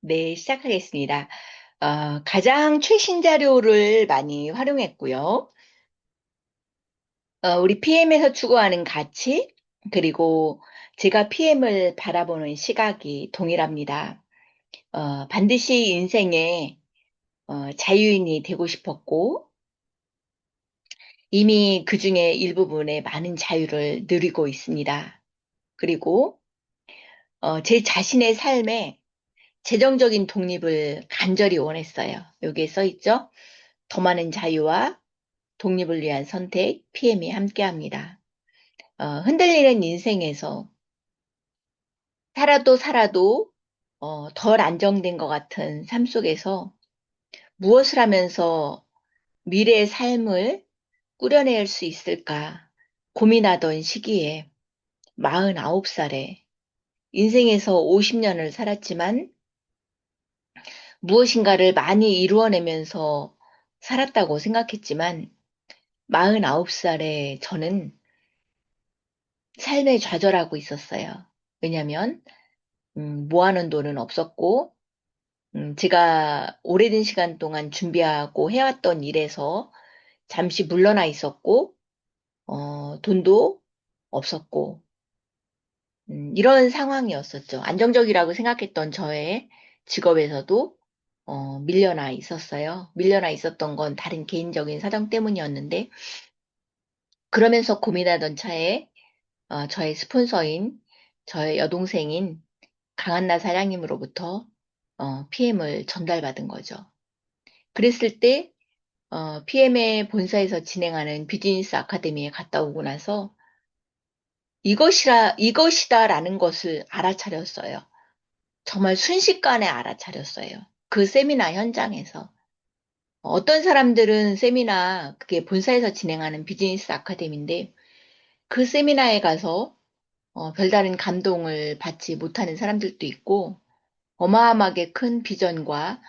네, 시작하겠습니다. 가장 최신 자료를 많이 활용했고요. 우리 PM에서 추구하는 가치, 그리고 제가 PM을 바라보는 시각이 동일합니다. 반드시 인생의 자유인이 되고 싶었고, 이미 그 중에 일부분의 많은 자유를 누리고 있습니다. 그리고 제 자신의 삶에 재정적인 독립을 간절히 원했어요. 여기에 써 있죠? 더 많은 자유와 독립을 위한 선택, PM이 함께합니다. 흔들리는 인생에서 살아도 덜 안정된 것 같은 삶 속에서 무엇을 하면서 미래의 삶을 꾸려낼 수 있을까 고민하던 시기에 49살에 인생에서 50년을 살았지만 무엇인가를 많이 이루어내면서 살았다고 생각했지만 49살에 저는 삶에 좌절하고 있었어요. 왜냐하면 모아놓은 돈은 없었고, 제가 오래된 시간 동안 준비하고 해왔던 일에서 잠시 물러나 있었고, 돈도 없었고, 이런 상황이었었죠. 안정적이라고 생각했던 저의 직업에서도 밀려나 있었어요. 밀려나 있었던 건 다른 개인적인 사정 때문이었는데, 그러면서 고민하던 차에 저의 스폰서인 저의 여동생인 강한나 사장님으로부터 PM을 전달받은 거죠. 그랬을 때 PM의 본사에서 진행하는 비즈니스 아카데미에 갔다 오고 나서 이것이다라는 것을 알아차렸어요. 정말 순식간에 알아차렸어요. 그 세미나 현장에서. 어떤 사람들은 세미나, 그게 본사에서 진행하는 비즈니스 아카데미인데 그 세미나에 가서 별다른 감동을 받지 못하는 사람들도 있고 어마어마하게 큰 비전과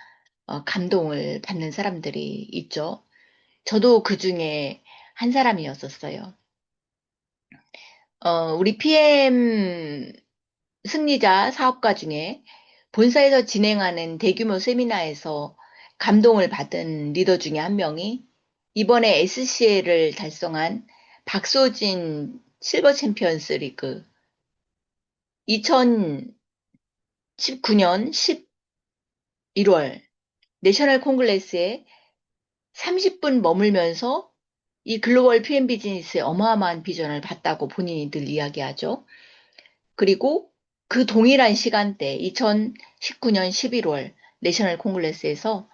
감동을 받는 사람들이 있죠. 저도 그 중에 한 사람이었었어요. 우리 PM 승리자 사업가 중에 본사에서 진행하는 대규모 세미나에서 감동을 받은 리더 중에 한 명이 이번에 SCL을 달성한 박소진 실버 챔피언스 리그 2019년 11월 내셔널 콩글레스에 30분 머물면서 이 글로벌 PM 비즈니스의 어마어마한 비전을 봤다고 본인이 늘 이야기하죠. 그리고 그 동일한 시간대 2019년 11월 내셔널 콩글레스에서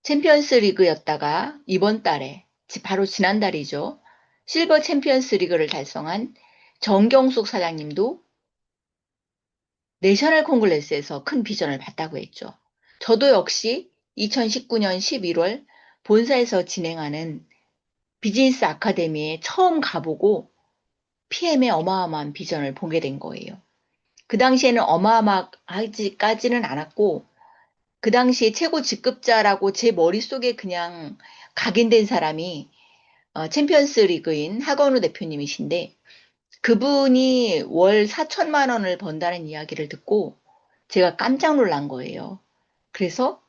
챔피언스 리그였다가 이번 달에 바로 지난달이죠. 실버 챔피언스 리그를 달성한 정경숙 사장님도 내셔널 콩글레스에서 큰 비전을 봤다고 했죠. 저도 역시 2019년 11월 본사에서 진행하는 비즈니스 아카데미에 처음 가보고 PM의 어마어마한 비전을 보게 된 거예요. 그 당시에는 어마어마하지까지는 않았고, 그 당시에 최고 직급자라고 제 머릿속에 그냥 각인된 사람이 챔피언스 리그인 하건우 대표님이신데, 그분이 월 4천만 원을 번다는 이야기를 듣고 제가 깜짝 놀란 거예요. 그래서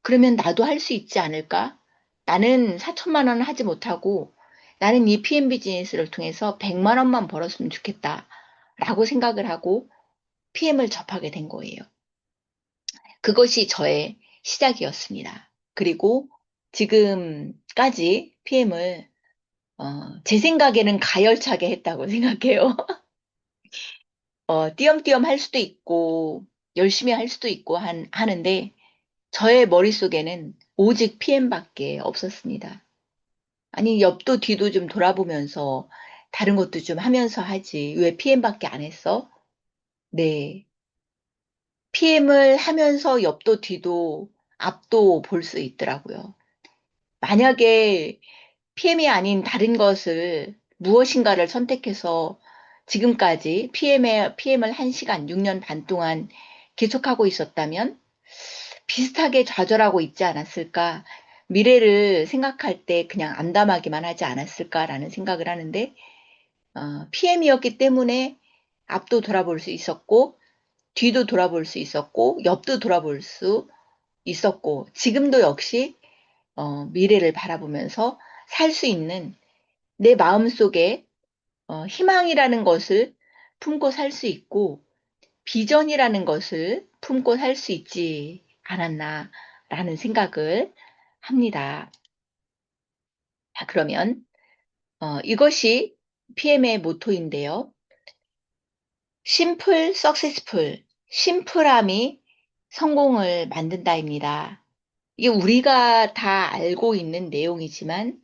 그러면 나도 할 수 있지 않을까? 나는 4천만 원을 하지 못하고 나는 이 PM 비즈니스를 통해서 100만 원만 벌었으면 좋겠다. 라고 생각을 하고 PM을 접하게 된 거예요. 그것이 저의 시작이었습니다. 그리고 지금까지 PM을 제 생각에는 가열차게 했다고 생각해요. 띄엄띄엄 할 수도 있고 열심히 할 수도 있고 하는데 저의 머릿속에는 오직 PM밖에 없었습니다. 아니, 옆도 뒤도 좀 돌아보면서 다른 것도 좀 하면서 하지. 왜 PM밖에 안 했어? 네. PM을 하면서 옆도 뒤도 앞도 볼 수 있더라고요. 만약에 PM이 아닌 다른 것을 무엇인가를 선택해서 지금까지 PM을 1시간 6년 반 동안 계속하고 있었다면 비슷하게 좌절하고 있지 않았을까? 미래를 생각할 때 그냥 암담하기만 하지 않았을까라는 생각을 하는데, PM이었기 때문에 앞도 돌아볼 수 있었고, 뒤도 돌아볼 수 있었고, 옆도 돌아볼 수 있었고, 지금도 역시 미래를 바라보면서 살 수 있는 내 마음속에 희망이라는 것을 품고 살 수 있고, 비전이라는 것을 품고 살 수 있지 않았나라는 생각을 합니다. 자, 그러면 이것이 PM의 모토인데요. 심플, 석세스풀, 심플함이 성공을 만든다입니다. 이게 우리가 다 알고 있는 내용이지만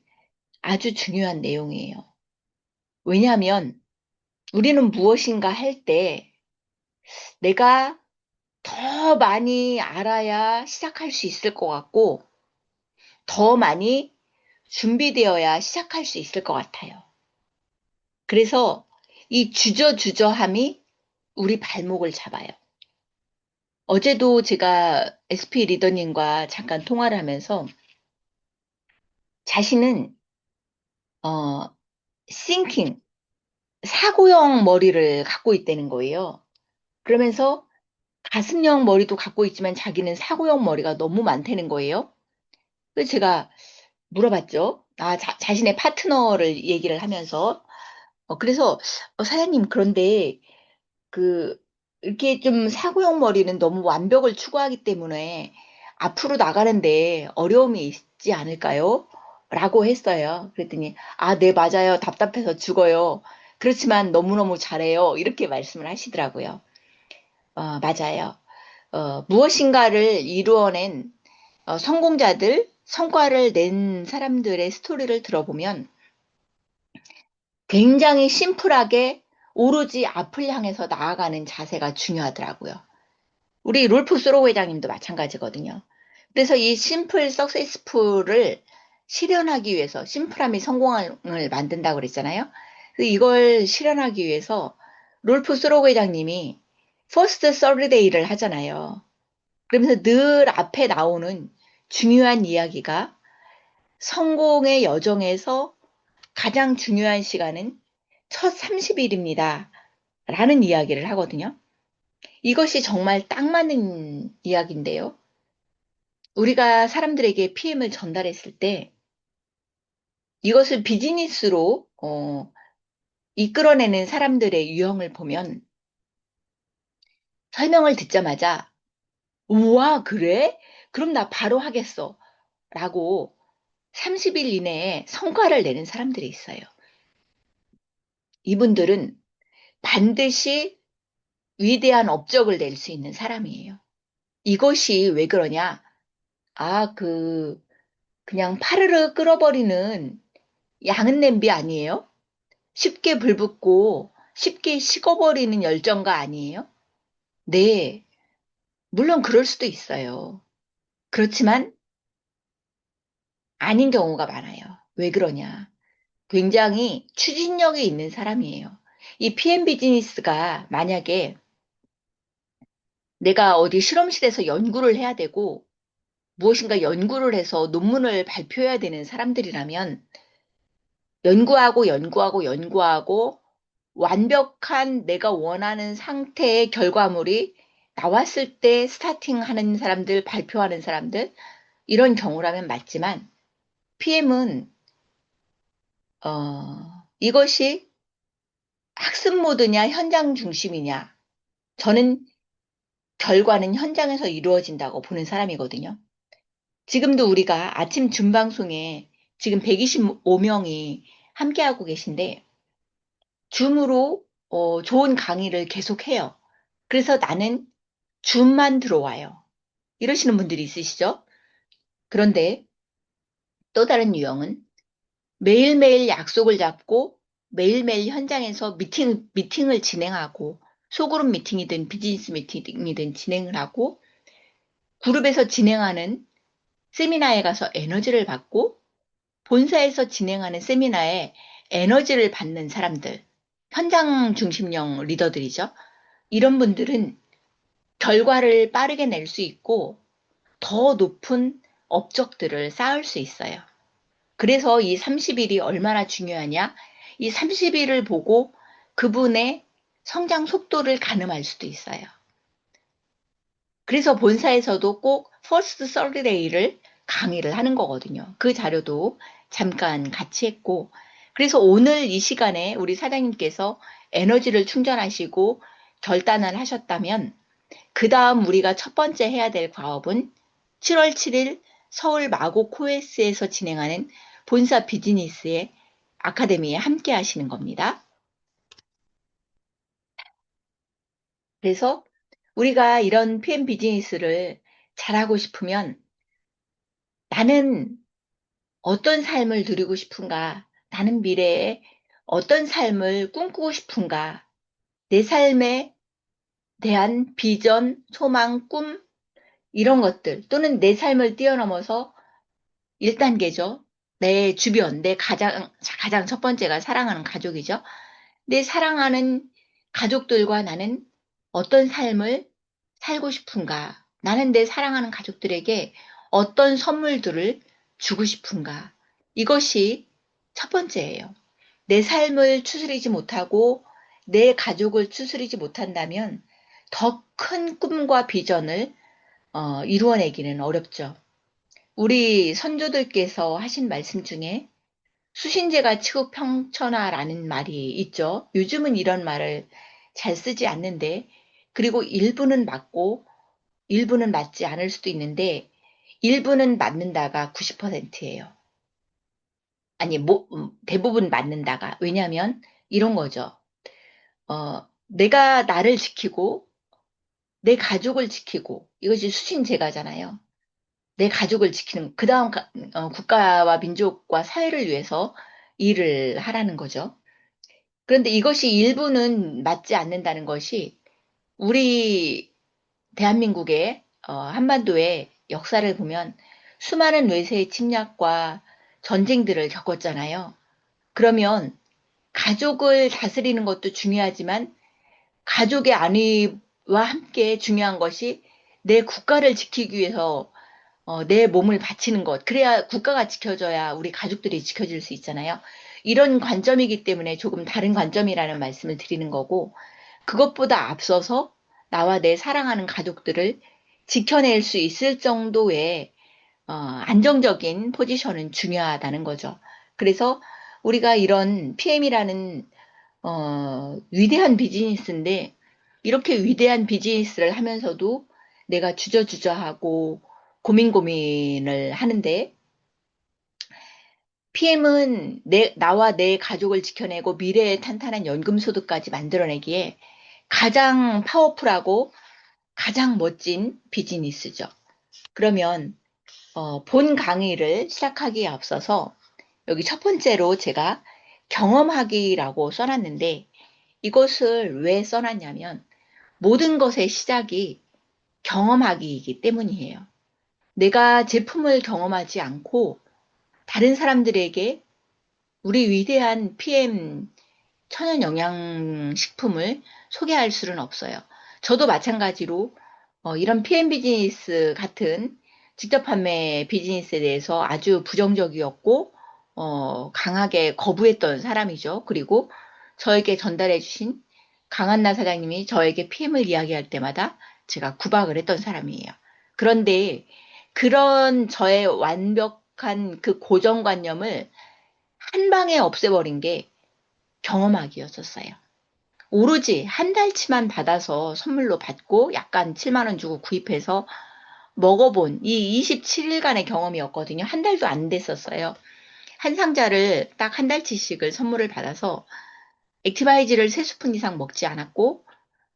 아주 중요한 내용이에요. 왜냐하면 우리는 무엇인가 할 때 내가 더 많이 알아야 시작할 수 있을 것 같고 더 많이 준비되어야 시작할 수 있을 것 같아요. 그래서 이 주저주저함이 우리 발목을 잡아요. 어제도 제가 SP 리더님과 잠깐 통화를 하면서 자신은 thinking, 사고형 머리를 갖고 있다는 거예요. 그러면서 가슴형 머리도 갖고 있지만 자기는 사고형 머리가 너무 많다는 거예요. 그래서 제가 물어봤죠. 자신의 파트너를 얘기를 하면서 그래서 사장님 그런데 그 이렇게 좀 사고형 머리는 너무 완벽을 추구하기 때문에 앞으로 나가는데 어려움이 있지 않을까요? 라고 했어요. 그랬더니 네, 맞아요. 답답해서 죽어요. 그렇지만 너무너무 잘해요. 이렇게 말씀을 하시더라고요. 맞아요. 무엇인가를 이루어낸 성공자들, 성과를 낸 사람들의 스토리를 들어보면 굉장히 심플하게 오로지 앞을 향해서 나아가는 자세가 중요하더라고요. 우리 롤프 스로우 회장님도 마찬가지거든요. 그래서 이 심플 석세스풀을 실현하기 위해서 심플함이 성공을 만든다고 그랬잖아요. 이걸 실현하기 위해서 롤프 스로우 회장님이 퍼스트 서브데이를 하잖아요. 그러면서 늘 앞에 나오는 중요한 이야기가 성공의 여정에서 가장 중요한 시간은 첫 30일입니다. 라는 이야기를 하거든요. 이것이 정말 딱 맞는 이야기인데요. 우리가 사람들에게 PM을 전달했을 때 이것을 비즈니스로 이끌어내는 사람들의 유형을 보면 설명을 듣자마자 우와, 그래? 그럼 나 바로 하겠어. 라고 30일 이내에 성과를 내는 사람들이 있어요. 이분들은 반드시 위대한 업적을 낼 수 있는 사람이에요. 이것이 왜 그러냐? 그냥 파르르 끓어버리는 양은 냄비 아니에요? 쉽게 불 붙고 쉽게 식어버리는 열정가 아니에요? 네, 물론 그럴 수도 있어요. 그렇지만 아닌 경우가 많아요. 왜 그러냐? 굉장히 추진력이 있는 사람이에요. 이 PM 비즈니스가 만약에 내가 어디 실험실에서 연구를 해야 되고 무엇인가 연구를 해서 논문을 발표해야 되는 사람들이라면 연구하고 완벽한 내가 원하는 상태의 결과물이 나왔을 때 스타팅하는 사람들, 발표하는 사람들 이런 경우라면 맞지만 PM은 이것이 학습 모드냐 현장 중심이냐 저는 결과는 현장에서 이루어진다고 보는 사람이거든요. 지금도 우리가 아침 줌방송에 지금 125명이 함께하고 계신데 줌으로 좋은 강의를 계속해요. 그래서 나는 줌만 들어와요. 이러시는 분들이 있으시죠? 그런데 또 다른 유형은 매일매일 약속을 잡고 매일매일 현장에서 미팅을 진행하고 소그룹 미팅이든 비즈니스 미팅이든 진행을 하고 그룹에서 진행하는 세미나에 가서 에너지를 받고 본사에서 진행하는 세미나에 에너지를 받는 사람들, 현장 중심형 리더들이죠. 이런 분들은 결과를 빠르게 낼 수 있고 더 높은 업적들을 쌓을 수 있어요. 그래서 이 30일이 얼마나 중요하냐? 이 30일을 보고 그분의 성장 속도를 가늠할 수도 있어요. 그래서 본사에서도 꼭 퍼스트 서드데이를 강의를 하는 거거든요. 그 자료도 잠깐 같이 했고, 그래서 오늘 이 시간에 우리 사장님께서 에너지를 충전하시고 결단을 하셨다면, 그 다음 우리가 첫 번째 해야 될 과업은 7월 7일 서울 마곡 코에스에서 진행하는 본사 비즈니스의 아카데미에 함께 하시는 겁니다. 그래서 우리가 이런 PM 비즈니스를 잘하고 싶으면 나는 어떤 삶을 누리고 싶은가? 나는 미래에 어떤 삶을 꿈꾸고 싶은가? 내 삶에 대한 비전, 소망, 꿈, 이런 것들, 또는 내 삶을 뛰어넘어서 1단계죠. 내 주변, 내 가장 첫 번째가 사랑하는 가족이죠. 내 사랑하는 가족들과 나는 어떤 삶을 살고 싶은가? 나는 내 사랑하는 가족들에게 어떤 선물들을 주고 싶은가? 이것이 첫 번째예요. 내 삶을 추스리지 못하고 내 가족을 추스리지 못한다면 더 큰 꿈과 비전을 이루어내기는 어렵죠. 우리 선조들께서 하신 말씀 중에 수신제가 치국평천하라는 말이 있죠. 요즘은 이런 말을 잘 쓰지 않는데, 그리고 일부는 맞고 일부는 맞지 않을 수도 있는데, 일부는 맞는다가 90%예요. 아니, 대부분 맞는다가. 왜냐하면 이런 거죠. 내가 나를 지키고 내 가족을 지키고, 이것이 수신제가잖아요. 내 가족을 지키는, 그 다음 국가와 민족과 사회를 위해서 일을 하라는 거죠. 그런데 이것이 일부는 맞지 않는다는 것이 우리 대한민국의 한반도의 역사를 보면 수많은 외세의 침략과 전쟁들을 겪었잖아요. 그러면 가족을 다스리는 것도 중요하지만 가족의 안위와 함께 중요한 것이 내 국가를 지키기 위해서 내 몸을 바치는 것. 그래야 국가가 지켜져야 우리 가족들이 지켜질 수 있잖아요. 이런 관점이기 때문에 조금 다른 관점이라는 말씀을 드리는 거고, 그것보다 앞서서 나와 내 사랑하는 가족들을 지켜낼 수 있을 정도의 안정적인 포지션은 중요하다는 거죠. 그래서 우리가 이런 PM이라는 위대한 비즈니스인데, 이렇게 위대한 비즈니스를 하면서도 내가 주저주저하고 고민을 하는데, PM은 나와 내 가족을 지켜내고 미래의 탄탄한 연금소득까지 만들어내기에 가장 파워풀하고 가장 멋진 비즈니스죠. 그러면 본 강의를 시작하기에 앞서서 여기 첫 번째로 제가 경험하기라고 써놨는데, 이것을 왜 써놨냐면 모든 것의 시작이 경험하기이기 때문이에요. 내가 제품을 경험하지 않고 다른 사람들에게 우리 위대한 PM 천연 영양식품을 소개할 수는 없어요. 저도 마찬가지로 이런 PM 비즈니스 같은 직접 판매 비즈니스에 대해서 아주 부정적이었고 강하게 거부했던 사람이죠. 그리고 저에게 전달해 주신 강한나 사장님이 저에게 PM을 이야기할 때마다 제가 구박을 했던 사람이에요. 그런데 그런 저의 완벽한 그 고정관념을 한 방에 없애버린 게 경험하기였었어요. 오로지 한 달치만 받아서 선물로 받고 약간 7만 원 주고 구입해서 먹어본 이 27일간의 경험이었거든요. 한 달도 안 됐었어요. 한 상자를 딱 한 달치씩을 선물을 받아서 액티바이즈를 3스푼 이상 먹지 않았고,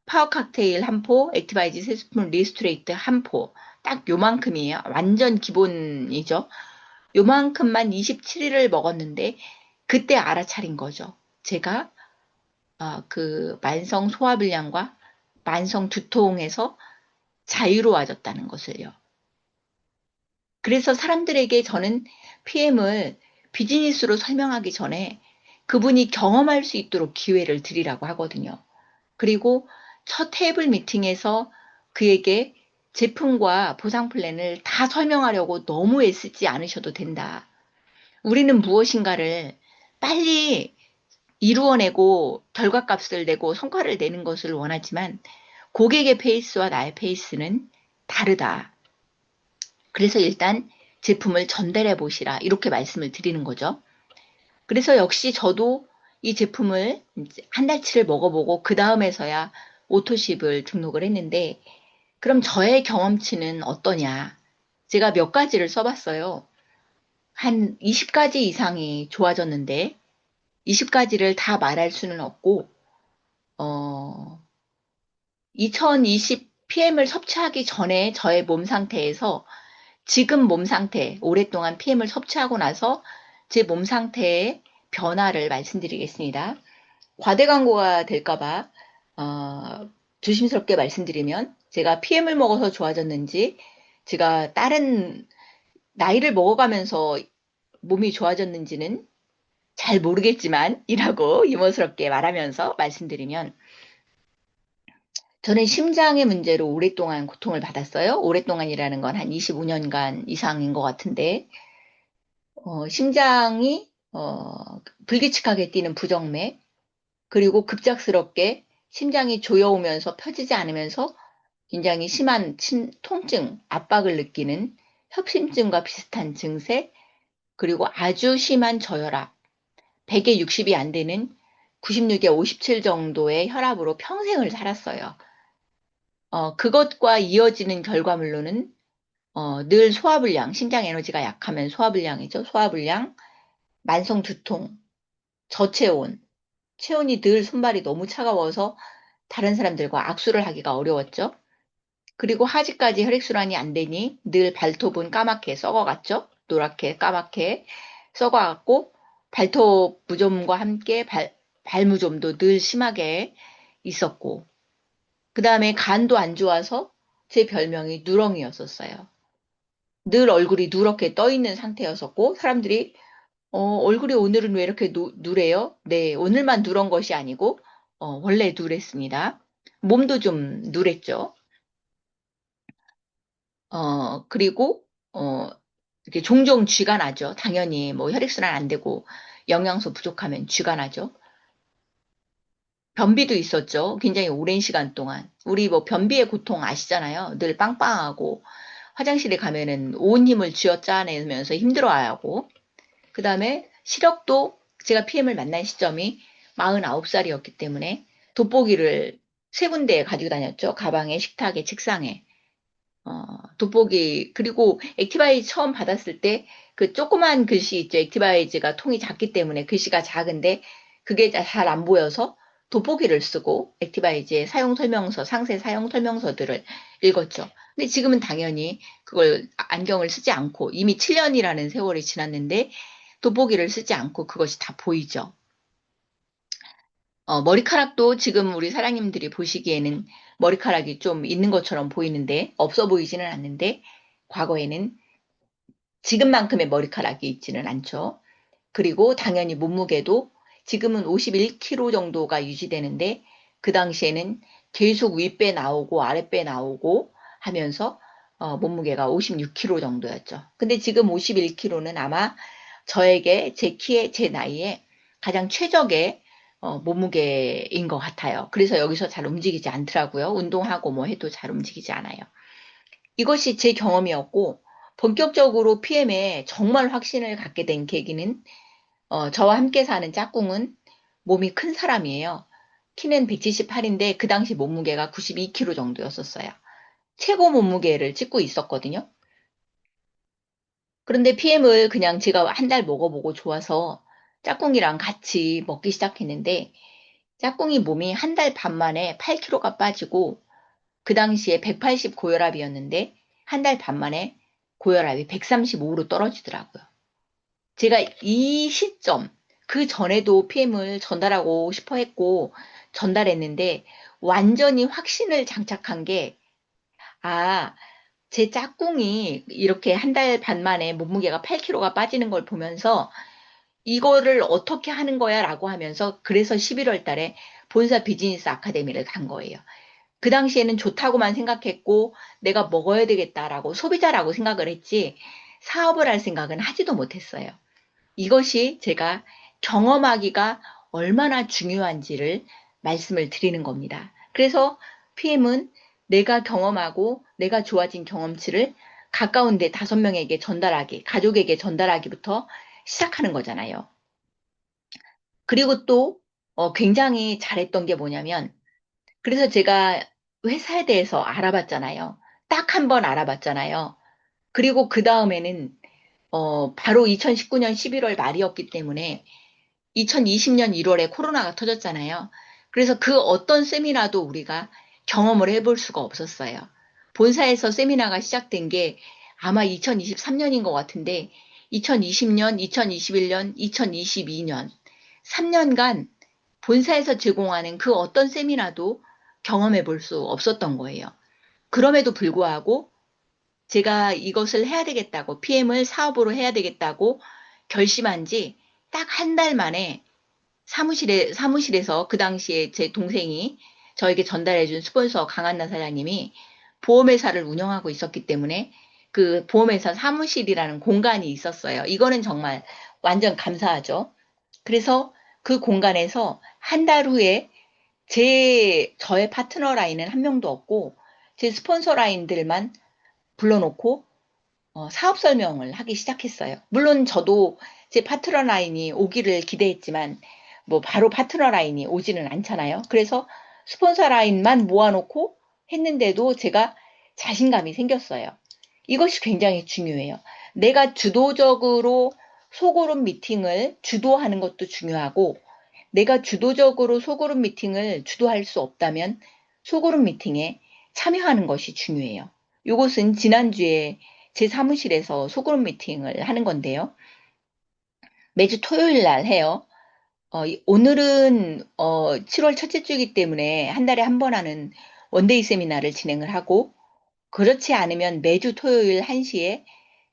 파워 칵테일 한 포, 액티바이즈 3스푼, 리스토레이트 한 포, 딱 요만큼이에요. 완전 기본이죠. 요만큼만 27일을 먹었는데 그때 알아차린 거죠. 제가 그 만성 소화불량과 만성 두통에서 자유로워졌다는 것을요. 그래서 사람들에게 저는 PM을 비즈니스로 설명하기 전에 그분이 경험할 수 있도록 기회를 드리라고 하거든요. 그리고 첫 테이블 미팅에서 그에게 제품과 보상 플랜을 다 설명하려고 너무 애쓰지 않으셔도 된다. 우리는 무엇인가를 빨리 이루어내고 결과값을 내고 성과를 내는 것을 원하지만 고객의 페이스와 나의 페이스는 다르다. 그래서 일단 제품을 전달해 보시라. 이렇게 말씀을 드리는 거죠. 그래서 역시 저도 이 제품을 한 달치를 먹어보고 그 다음에서야 오토십을 등록을 했는데 그럼 저의 경험치는 어떠냐? 제가 몇 가지를 써봤어요. 한 20가지 이상이 좋아졌는데 20가지를 다 말할 수는 없고 2020 PM을 섭취하기 전에 저의 몸 상태에서 지금 몸 상태, 오랫동안 PM을 섭취하고 나서 제 몸 상태의 변화를 말씀드리겠습니다. 과대 광고가 될까봐 조심스럽게 말씀드리면 제가 PM을 먹어서 좋아졌는지 제가 다른 나이를 먹어가면서 몸이 좋아졌는지는 잘 모르겠지만 이라고 유머스럽게 말하면서 말씀드리면 저는 심장의 문제로 오랫동안 고통을 받았어요. 오랫동안이라는 건 한 25년간 이상인 것 같은데 심장이 불규칙하게 뛰는 부정맥 그리고 급작스럽게 심장이 조여오면서 펴지지 않으면서 굉장히 심한 통증, 압박을 느끼는 협심증과 비슷한 증세 그리고 아주 심한 저혈압 100에 60이 안 되는 96에 57 정도의 혈압으로 평생을 살았어요. 그것과 이어지는 결과물로는 늘 소화불량, 심장 에너지가 약하면 소화불량이죠. 소화불량, 만성 두통, 저체온, 체온이 늘 손발이 너무 차가워서 다른 사람들과 악수를 하기가 어려웠죠. 그리고 하지까지 혈액순환이 안 되니 늘 발톱은 까맣게 썩어갔죠. 노랗게 까맣게 썩어갔고 발톱 무좀과 함께 발무좀도 늘 심하게 있었고 그 다음에 간도 안 좋아서 제 별명이 누렁이였었어요. 늘 얼굴이 누렇게 떠 있는 상태였었고 사람들이 얼굴이 오늘은 왜 이렇게 누래요? 네, 오늘만 누런 것이 아니고 원래 누랬습니다. 몸도 좀 누랬죠. 그리고 이렇게 종종 쥐가 나죠. 당연히 뭐 혈액순환 안 되고 영양소 부족하면 쥐가 나죠. 변비도 있었죠. 굉장히 오랜 시간 동안. 우리 뭐 변비의 고통 아시잖아요. 늘 빵빵하고 화장실에 가면은 온 힘을 쥐어짜내면서 힘들어하고 그 다음에 시력도 제가 PM을 만난 시점이 49살이었기 때문에 돋보기를 세 군데 가지고 다녔죠. 가방에, 식탁에, 책상에. 돋보기 그리고 액티바이즈 처음 받았을 때 그 조그만 글씨 있죠. 액티바이즈가 통이 작기 때문에 글씨가 작은데 그게 잘 안 보여서 돋보기를 쓰고 액티바이즈의 사용 설명서, 상세 사용 설명서들을 읽었죠. 근데 지금은 당연히 그걸 안경을 쓰지 않고 이미 7년이라는 세월이 지났는데 돋보기를 쓰지 않고 그것이 다 보이죠. 머리카락도 지금 우리 사장님들이 보시기에는 머리카락이 좀 있는 것처럼 보이는데 없어 보이지는 않는데 과거에는 지금만큼의 머리카락이 있지는 않죠. 그리고 당연히 몸무게도 지금은 51kg 정도가 유지되는데 그 당시에는 계속 윗배 나오고 아랫배 나오고 하면서 몸무게가 56kg 정도였죠. 근데 지금 51kg는 아마 저에게 제 키에 제 나이에 가장 최적의 몸무게인 것 같아요. 그래서 여기서 잘 움직이지 않더라고요. 운동하고 뭐 해도 잘 움직이지 않아요. 이것이 제 경험이었고 본격적으로 PM에 정말 확신을 갖게 된 계기는 저와 함께 사는 짝꿍은 몸이 큰 사람이에요. 키는 178인데 그 당시 몸무게가 92kg 정도였었어요. 최고 몸무게를 찍고 있었거든요. 그런데 PM을 그냥 제가 한 달 먹어보고 좋아서 짝꿍이랑 같이 먹기 시작했는데 짝꿍이 몸이 한 달 반 만에 8kg가 빠지고 그 당시에 180 고혈압이었는데 한 달 반 만에 고혈압이 135로 떨어지더라고요. 제가 이 시점, 그 전에도 PM을 전달하고 싶어 했고 전달했는데 완전히 확신을 장착한 게 아, 제 짝꿍이 이렇게 한 달 반 만에 몸무게가 8kg가 빠지는 걸 보면서 이거를 어떻게 하는 거야 라고 하면서 그래서 11월 달에 본사 비즈니스 아카데미를 간 거예요. 그 당시에는 좋다고만 생각했고 내가 먹어야 되겠다라고 소비자라고 생각을 했지 사업을 할 생각은 하지도 못했어요. 이것이 제가 경험하기가 얼마나 중요한지를 말씀을 드리는 겁니다. 그래서 PM은 내가 경험하고 내가 좋아진 경험치를 가까운데 5명에게 전달하기, 가족에게 전달하기부터 시작하는 거잖아요. 그리고 또 굉장히 잘했던 게 뭐냐면 그래서 제가 회사에 대해서 알아봤잖아요. 딱 한 번 알아봤잖아요. 그리고 그 다음에는 바로 2019년 11월 말이었기 때문에 2020년 1월에 코로나가 터졌잖아요. 그래서 그 어떤 세미나도 우리가 경험을 해볼 수가 없었어요. 본사에서 세미나가 시작된 게 아마 2023년인 것 같은데 2020년, 2021년, 2022년 3년간 본사에서 제공하는 그 어떤 세미나도 경험해 볼 수 없었던 거예요. 그럼에도 불구하고 제가 이것을 해야 되겠다고, PM을 사업으로 해야 되겠다고 결심한 지 딱 한 달 만에 사무실에서 그 당시에 제 동생이 저에게 전달해준 스폰서 강한나 사장님이 보험회사를 운영하고 있었기 때문에 그 보험회사 사무실이라는 공간이 있었어요. 이거는 정말 완전 감사하죠. 그래서 그 공간에서 한 달 후에 저의 파트너 라인은 한 명도 없고 제 스폰서 라인들만 불러놓고 사업 설명을 하기 시작했어요. 물론 저도 제 파트너 라인이 오기를 기대했지만 뭐 바로 파트너 라인이 오지는 않잖아요. 그래서 스폰서 라인만 모아놓고 했는데도 제가 자신감이 생겼어요. 이것이 굉장히 중요해요. 내가 주도적으로 소그룹 미팅을 주도하는 것도 중요하고 내가 주도적으로 소그룹 미팅을 주도할 수 없다면 소그룹 미팅에 참여하는 것이 중요해요. 이것은 지난주에 제 사무실에서 소그룹 미팅을 하는 건데요. 매주 토요일 날 해요. 오늘은 7월 첫째 주이기 때문에 한 달에 한 번 하는 원데이 세미나를 진행을 하고 그렇지 않으면 매주 토요일 1시에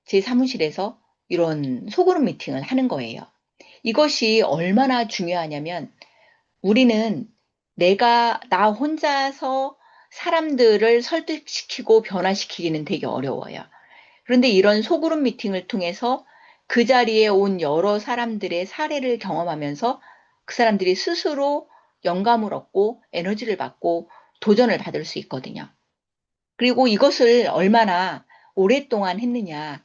제 사무실에서 이런 소그룹 미팅을 하는 거예요. 이것이 얼마나 중요하냐면 우리는 나 혼자서 사람들을 설득시키고 변화시키기는 되게 어려워요. 그런데 이런 소그룹 미팅을 통해서 그 자리에 온 여러 사람들의 사례를 경험하면서 그 사람들이 스스로 영감을 얻고 에너지를 받고 도전을 받을 수 있거든요. 그리고 이것을 얼마나 오랫동안 했느냐.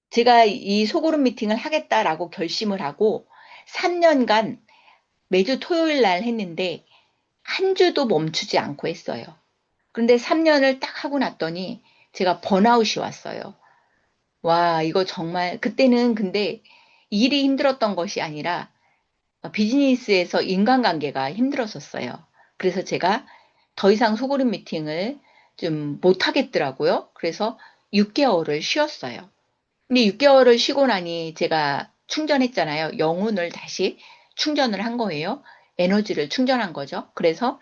제가 이 소그룹 미팅을 하겠다라고 결심을 하고 3년간 매주 토요일 날 했는데 한 주도 멈추지 않고 했어요. 그런데 3년을 딱 하고 났더니 제가 번아웃이 왔어요. 와, 이거 정말, 그때는 근데 일이 힘들었던 것이 아니라 비즈니스에서 인간관계가 힘들었었어요. 그래서 제가 더 이상 소그룹 미팅을 좀 못하겠더라고요. 그래서 6개월을 쉬었어요. 근데 6개월을 쉬고 나니 제가 충전했잖아요. 영혼을 다시 충전을 한 거예요. 에너지를 충전한 거죠. 그래서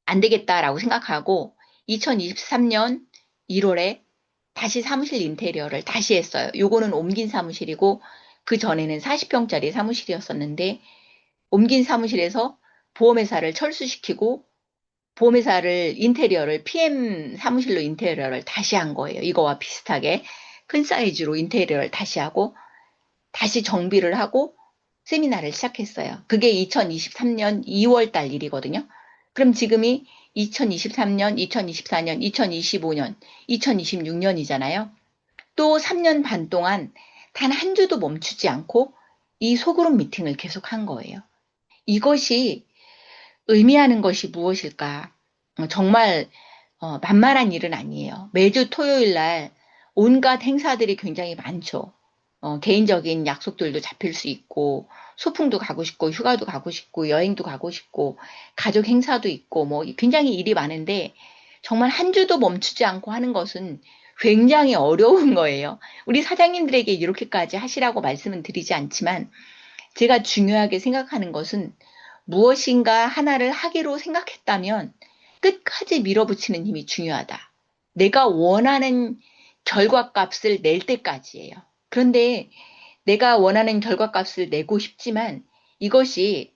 안 되겠다라고 생각하고 2023년 1월에 다시 사무실 인테리어를 다시 했어요. 요거는 옮긴 사무실이고 그 전에는 40평짜리 사무실이었었는데 옮긴 사무실에서 보험회사를 철수시키고 보험회사를 인테리어를 PM 사무실로 인테리어를 다시 한 거예요. 이거와 비슷하게 큰 사이즈로 인테리어를 다시 하고 다시 정비를 하고 세미나를 시작했어요. 그게 2023년 2월 달 일이거든요. 그럼 지금이 2023년, 2024년, 2025년, 2026년이잖아요. 또 3년 반 동안 단 한 주도 멈추지 않고 이 소그룹 미팅을 계속 한 거예요. 이것이 의미하는 것이 무엇일까? 정말 만만한 일은 아니에요. 매주 토요일 날 온갖 행사들이 굉장히 많죠. 개인적인 약속들도 잡힐 수 있고, 소풍도 가고 싶고, 휴가도 가고 싶고, 여행도 가고 싶고, 가족 행사도 있고, 뭐, 굉장히 일이 많은데, 정말 한 주도 멈추지 않고 하는 것은 굉장히 어려운 거예요. 우리 사장님들에게 이렇게까지 하시라고 말씀은 드리지 않지만, 제가 중요하게 생각하는 것은 무엇인가 하나를 하기로 생각했다면 끝까지 밀어붙이는 힘이 중요하다. 내가 원하는 결과값을 낼 때까지예요. 그런데 내가 원하는 결과값을 내고 싶지만 이것이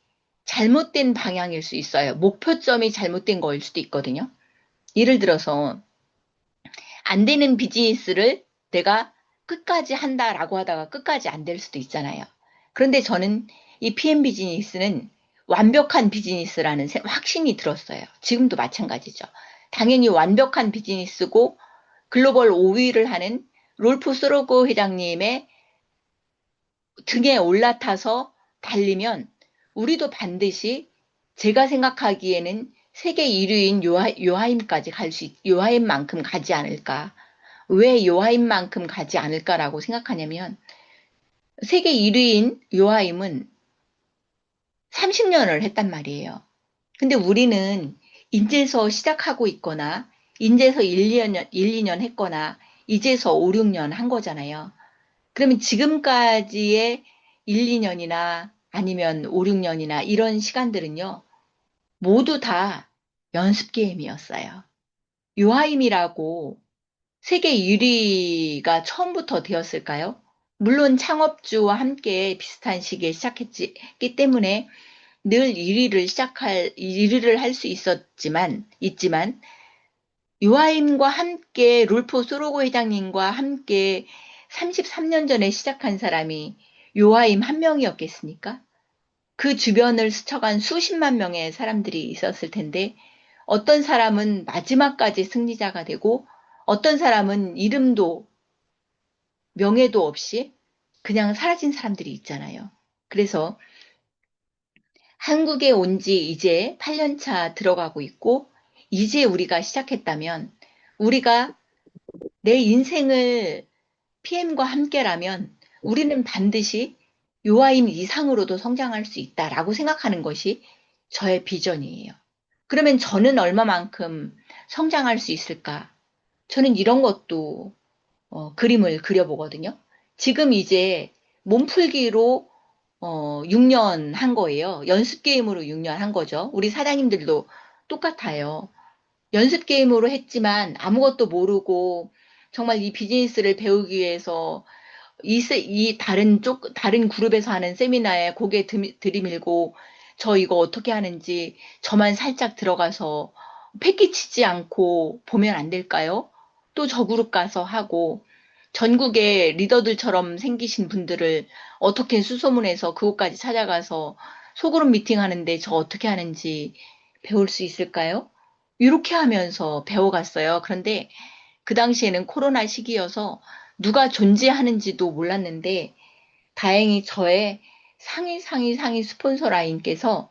잘못된 방향일 수 있어요. 목표점이 잘못된 거일 수도 있거든요. 예를 들어서 안 되는 비즈니스를 내가 끝까지 한다라고 하다가 끝까지 안 될 수도 있잖아요. 그런데 저는 이 PM 비즈니스는 완벽한 비즈니스라는 확신이 들었어요. 지금도 마찬가지죠. 당연히 완벽한 비즈니스고 글로벌 5위를 하는 롤프 소로고 회장님의 등에 올라타서 달리면 우리도 반드시 제가 생각하기에는 세계 1위인 요하임까지 요하임만큼 가지 않을까. 왜 요하임만큼 가지 않을까라고 생각하냐면 세계 1위인 요하임은 30년을 했단 말이에요. 근데 우리는 인제서 시작하고 있거나 인제서 1, 2년 했거나 이제서 5, 6년 한 거잖아요. 그러면 지금까지의 1, 2년이나 아니면 5, 6년이나 이런 시간들은요, 모두 다 연습 게임이었어요. 요하임이라고 세계 1위가 처음부터 되었을까요? 물론 창업주와 함께 비슷한 시기에 시작했기 때문에 늘 1위를 할 수 있지만, 요하임과 함께 룰프 소로고 회장님과 함께 33년 전에 시작한 사람이 요하임 한 명이었겠습니까? 그 주변을 스쳐간 수십만 명의 사람들이 있었을 텐데 어떤 사람은 마지막까지 승리자가 되고 어떤 사람은 이름도 명예도 없이 그냥 사라진 사람들이 있잖아요. 그래서 한국에 온 지 이제 8년 차 들어가고 있고 이제 우리가 시작했다면 우리가 내 인생을 PM과 함께라면 우리는 반드시 요하임 이상으로도 성장할 수 있다라고 생각하는 것이 저의 비전이에요. 그러면 저는 얼마만큼 성장할 수 있을까? 저는 이런 것도 그림을 그려보거든요. 지금 이제 몸풀기로 6년 한 거예요. 연습 게임으로 6년 한 거죠. 우리 사장님들도 똑같아요. 연습 게임으로 했지만 아무것도 모르고 정말 이 비즈니스를 배우기 위해서 다른 그룹에서 하는 세미나에 고개 들이밀고 저 이거 어떻게 하는지 저만 살짝 들어가서 패기치지 않고 보면 안 될까요? 또 저 그룹 가서 하고 전국의 리더들처럼 생기신 분들을 어떻게 수소문해서 그곳까지 찾아가서 소그룹 미팅 하는데 저 어떻게 하는지 배울 수 있을까요? 이렇게 하면서 배워갔어요. 그런데 그 당시에는 코로나 시기여서 누가 존재하는지도 몰랐는데 다행히 저의 상위 스폰서 라인께서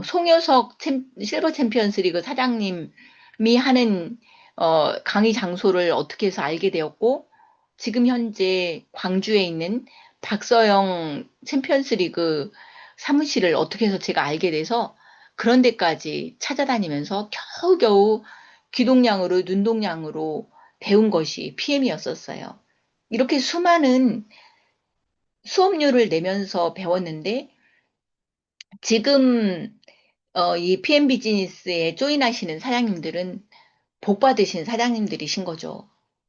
송효석 실버 챔피언스 리그 사장님이 하는 강의 장소를 어떻게 해서 알게 되었고 지금 현재 광주에 있는 박서영 챔피언스 리그 사무실을 어떻게 해서 제가 알게 돼서 그런 데까지 찾아다니면서 겨우겨우 귀동냥으로 눈동냥으로 배운 것이 PM이었었어요. 이렇게 수많은 수업료를 내면서 배웠는데 지금 이 PM 비즈니스에 조인하시는 사장님들은 복 받으신 사장님들이신 거죠.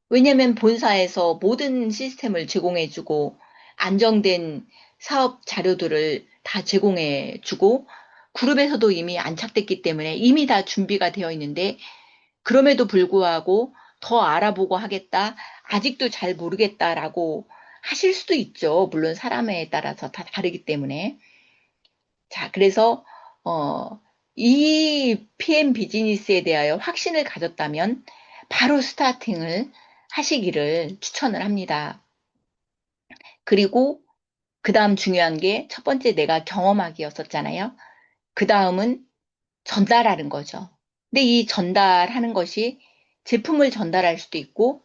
왜냐하면 본사에서 모든 시스템을 제공해주고 안정된 사업 자료들을 다 제공해주고 그룹에서도 이미 안착됐기 때문에 이미 다 준비가 되어 있는데 그럼에도 불구하고 더 알아보고 하겠다, 아직도 잘 모르겠다라고 하실 수도 있죠. 물론 사람에 따라서 다 다르기 때문에. 자, 그래서 어, 이 PM 비즈니스에 대하여 확신을 가졌다면 바로 스타팅을 하시기를 추천을 합니다. 그리고 그 다음 중요한 게 첫 번째 내가 경험하기였었잖아요. 그 다음은 전달하는 거죠. 근데 이 전달하는 것이 제품을 전달할 수도 있고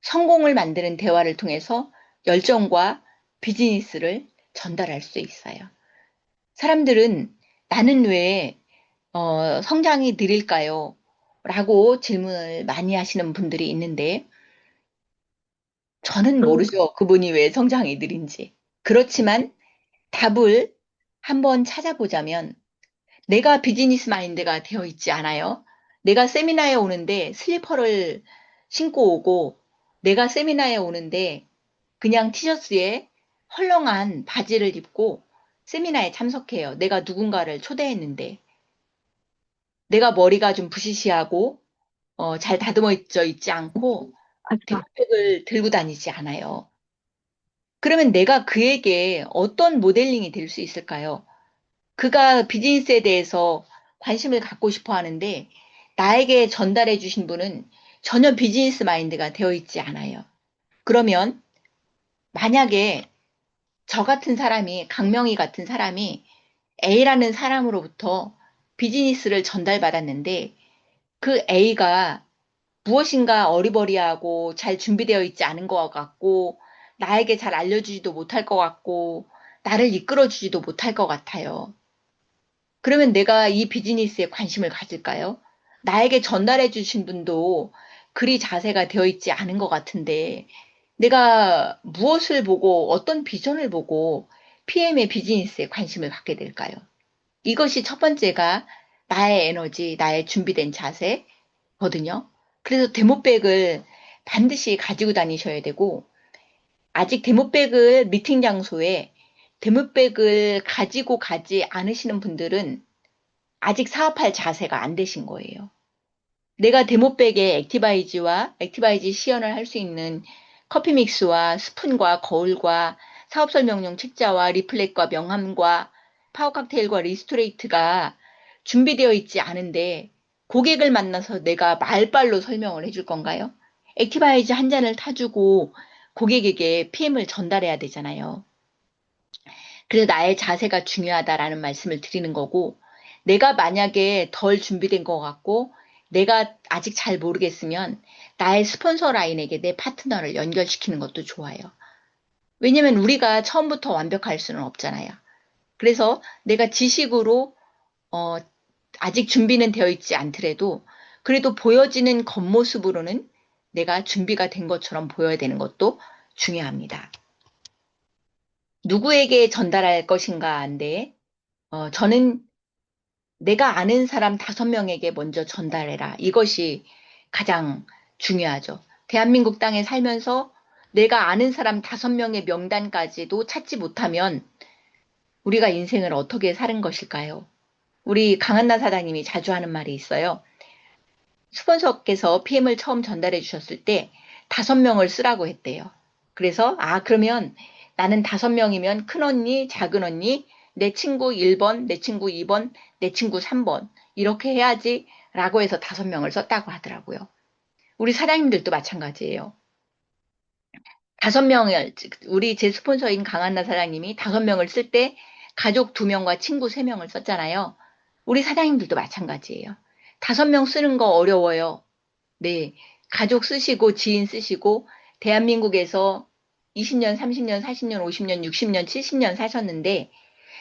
성공을 만드는 대화를 통해서 열정과 비즈니스를 전달할 수 있어요. 사람들은 나는 왜 성장이 느릴까요? 라고 질문을 많이 하시는 분들이 있는데 저는 모르죠. 그분이 왜 성장이 느린지. 그렇지만 답을 한번 찾아보자면 내가 비즈니스 마인드가 되어 있지 않아요? 내가 세미나에 오는데 슬리퍼를 신고 오고 내가 세미나에 오는데 그냥 티셔츠에 헐렁한 바지를 입고 세미나에 참석해요. 내가 누군가를 초대했는데 내가 머리가 좀 부시시하고 잘 다듬어져 있지 않고 백팩을 들고 다니지 않아요. 그러면 내가 그에게 어떤 모델링이 될 수 있을까요? 그가 비즈니스에 대해서 관심을 갖고 싶어 하는데 나에게 전달해 주신 분은 전혀 비즈니스 마인드가 되어 있지 않아요. 그러면 만약에 저 같은 사람이, 강명희 같은 사람이 A라는 사람으로부터 비즈니스를 전달받았는데 그 A가 무엇인가 어리버리하고 잘 준비되어 있지 않은 것 같고 나에게 잘 알려주지도 못할 것 같고 나를 이끌어주지도 못할 것 같아요. 그러면 내가 이 비즈니스에 관심을 가질까요? 나에게 전달해 주신 분도 그리 자세가 되어 있지 않은 것 같은데 내가 무엇을 보고 어떤 비전을 보고 PM의 비즈니스에 관심을 갖게 될까요? 이것이 첫 번째가 나의 에너지, 나의 준비된 자세거든요. 그래서 데모백을 반드시 가지고 다니셔야 되고 아직 데모백을 미팅 장소에 데모백을 가지고 가지 않으시는 분들은 아직 사업할 자세가 안 되신 거예요. 내가 데모백에 액티바이지 시연을 할 수 있는 커피 믹스와 스푼과 거울과 사업 설명용 책자와 리플렛과 명함과 파워 칵테일과 리스토레이트가 준비되어 있지 않은데 고객을 만나서 내가 말발로 설명을 해줄 건가요? 액티바이지 한 잔을 타주고 고객에게 PM을 전달해야 되잖아요. 그래서 나의 자세가 중요하다라는 말씀을 드리는 거고, 내가 만약에 덜 준비된 것 같고, 내가 아직 잘 모르겠으면 나의 스폰서 라인에게 내 파트너를 연결시키는 것도 좋아요. 왜냐면 우리가 처음부터 완벽할 수는 없잖아요. 그래서 내가 지식으로, 어, 아직 준비는 되어 있지 않더라도, 그래도 보여지는 겉모습으로는 내가 준비가 된 것처럼 보여야 되는 것도 중요합니다. 누구에게 전달할 것인가인데, 저는 내가 아는 사람 5명에게 먼저 전달해라. 이것이 가장 중요하죠. 대한민국 땅에 살면서 내가 아는 사람 5명의 명단까지도 찾지 못하면 우리가 인생을 어떻게 사는 것일까요? 우리 강한나 사장님이 자주 하는 말이 있어요. 스폰서께서 PM을 처음 전달해 주셨을 때 5명을 쓰라고 했대요. 그래서, 그러면 나는 5명이면 큰 언니, 작은 언니, 내 친구 1번, 내 친구 2번, 내 친구 3번. 이렇게 해야지 라고 해서 5명을 썼다고 하더라고요. 우리 사장님들도 마찬가지예요. 5명을, 우리 제 스폰서인 강한나 사장님이 5명을 쓸 때 가족 2명과 친구 3명을 썼잖아요. 우리 사장님들도 마찬가지예요. 5명 쓰는 거 어려워요. 네. 가족 쓰시고 지인 쓰시고 대한민국에서 20년, 30년, 40년, 50년, 60년, 70년 사셨는데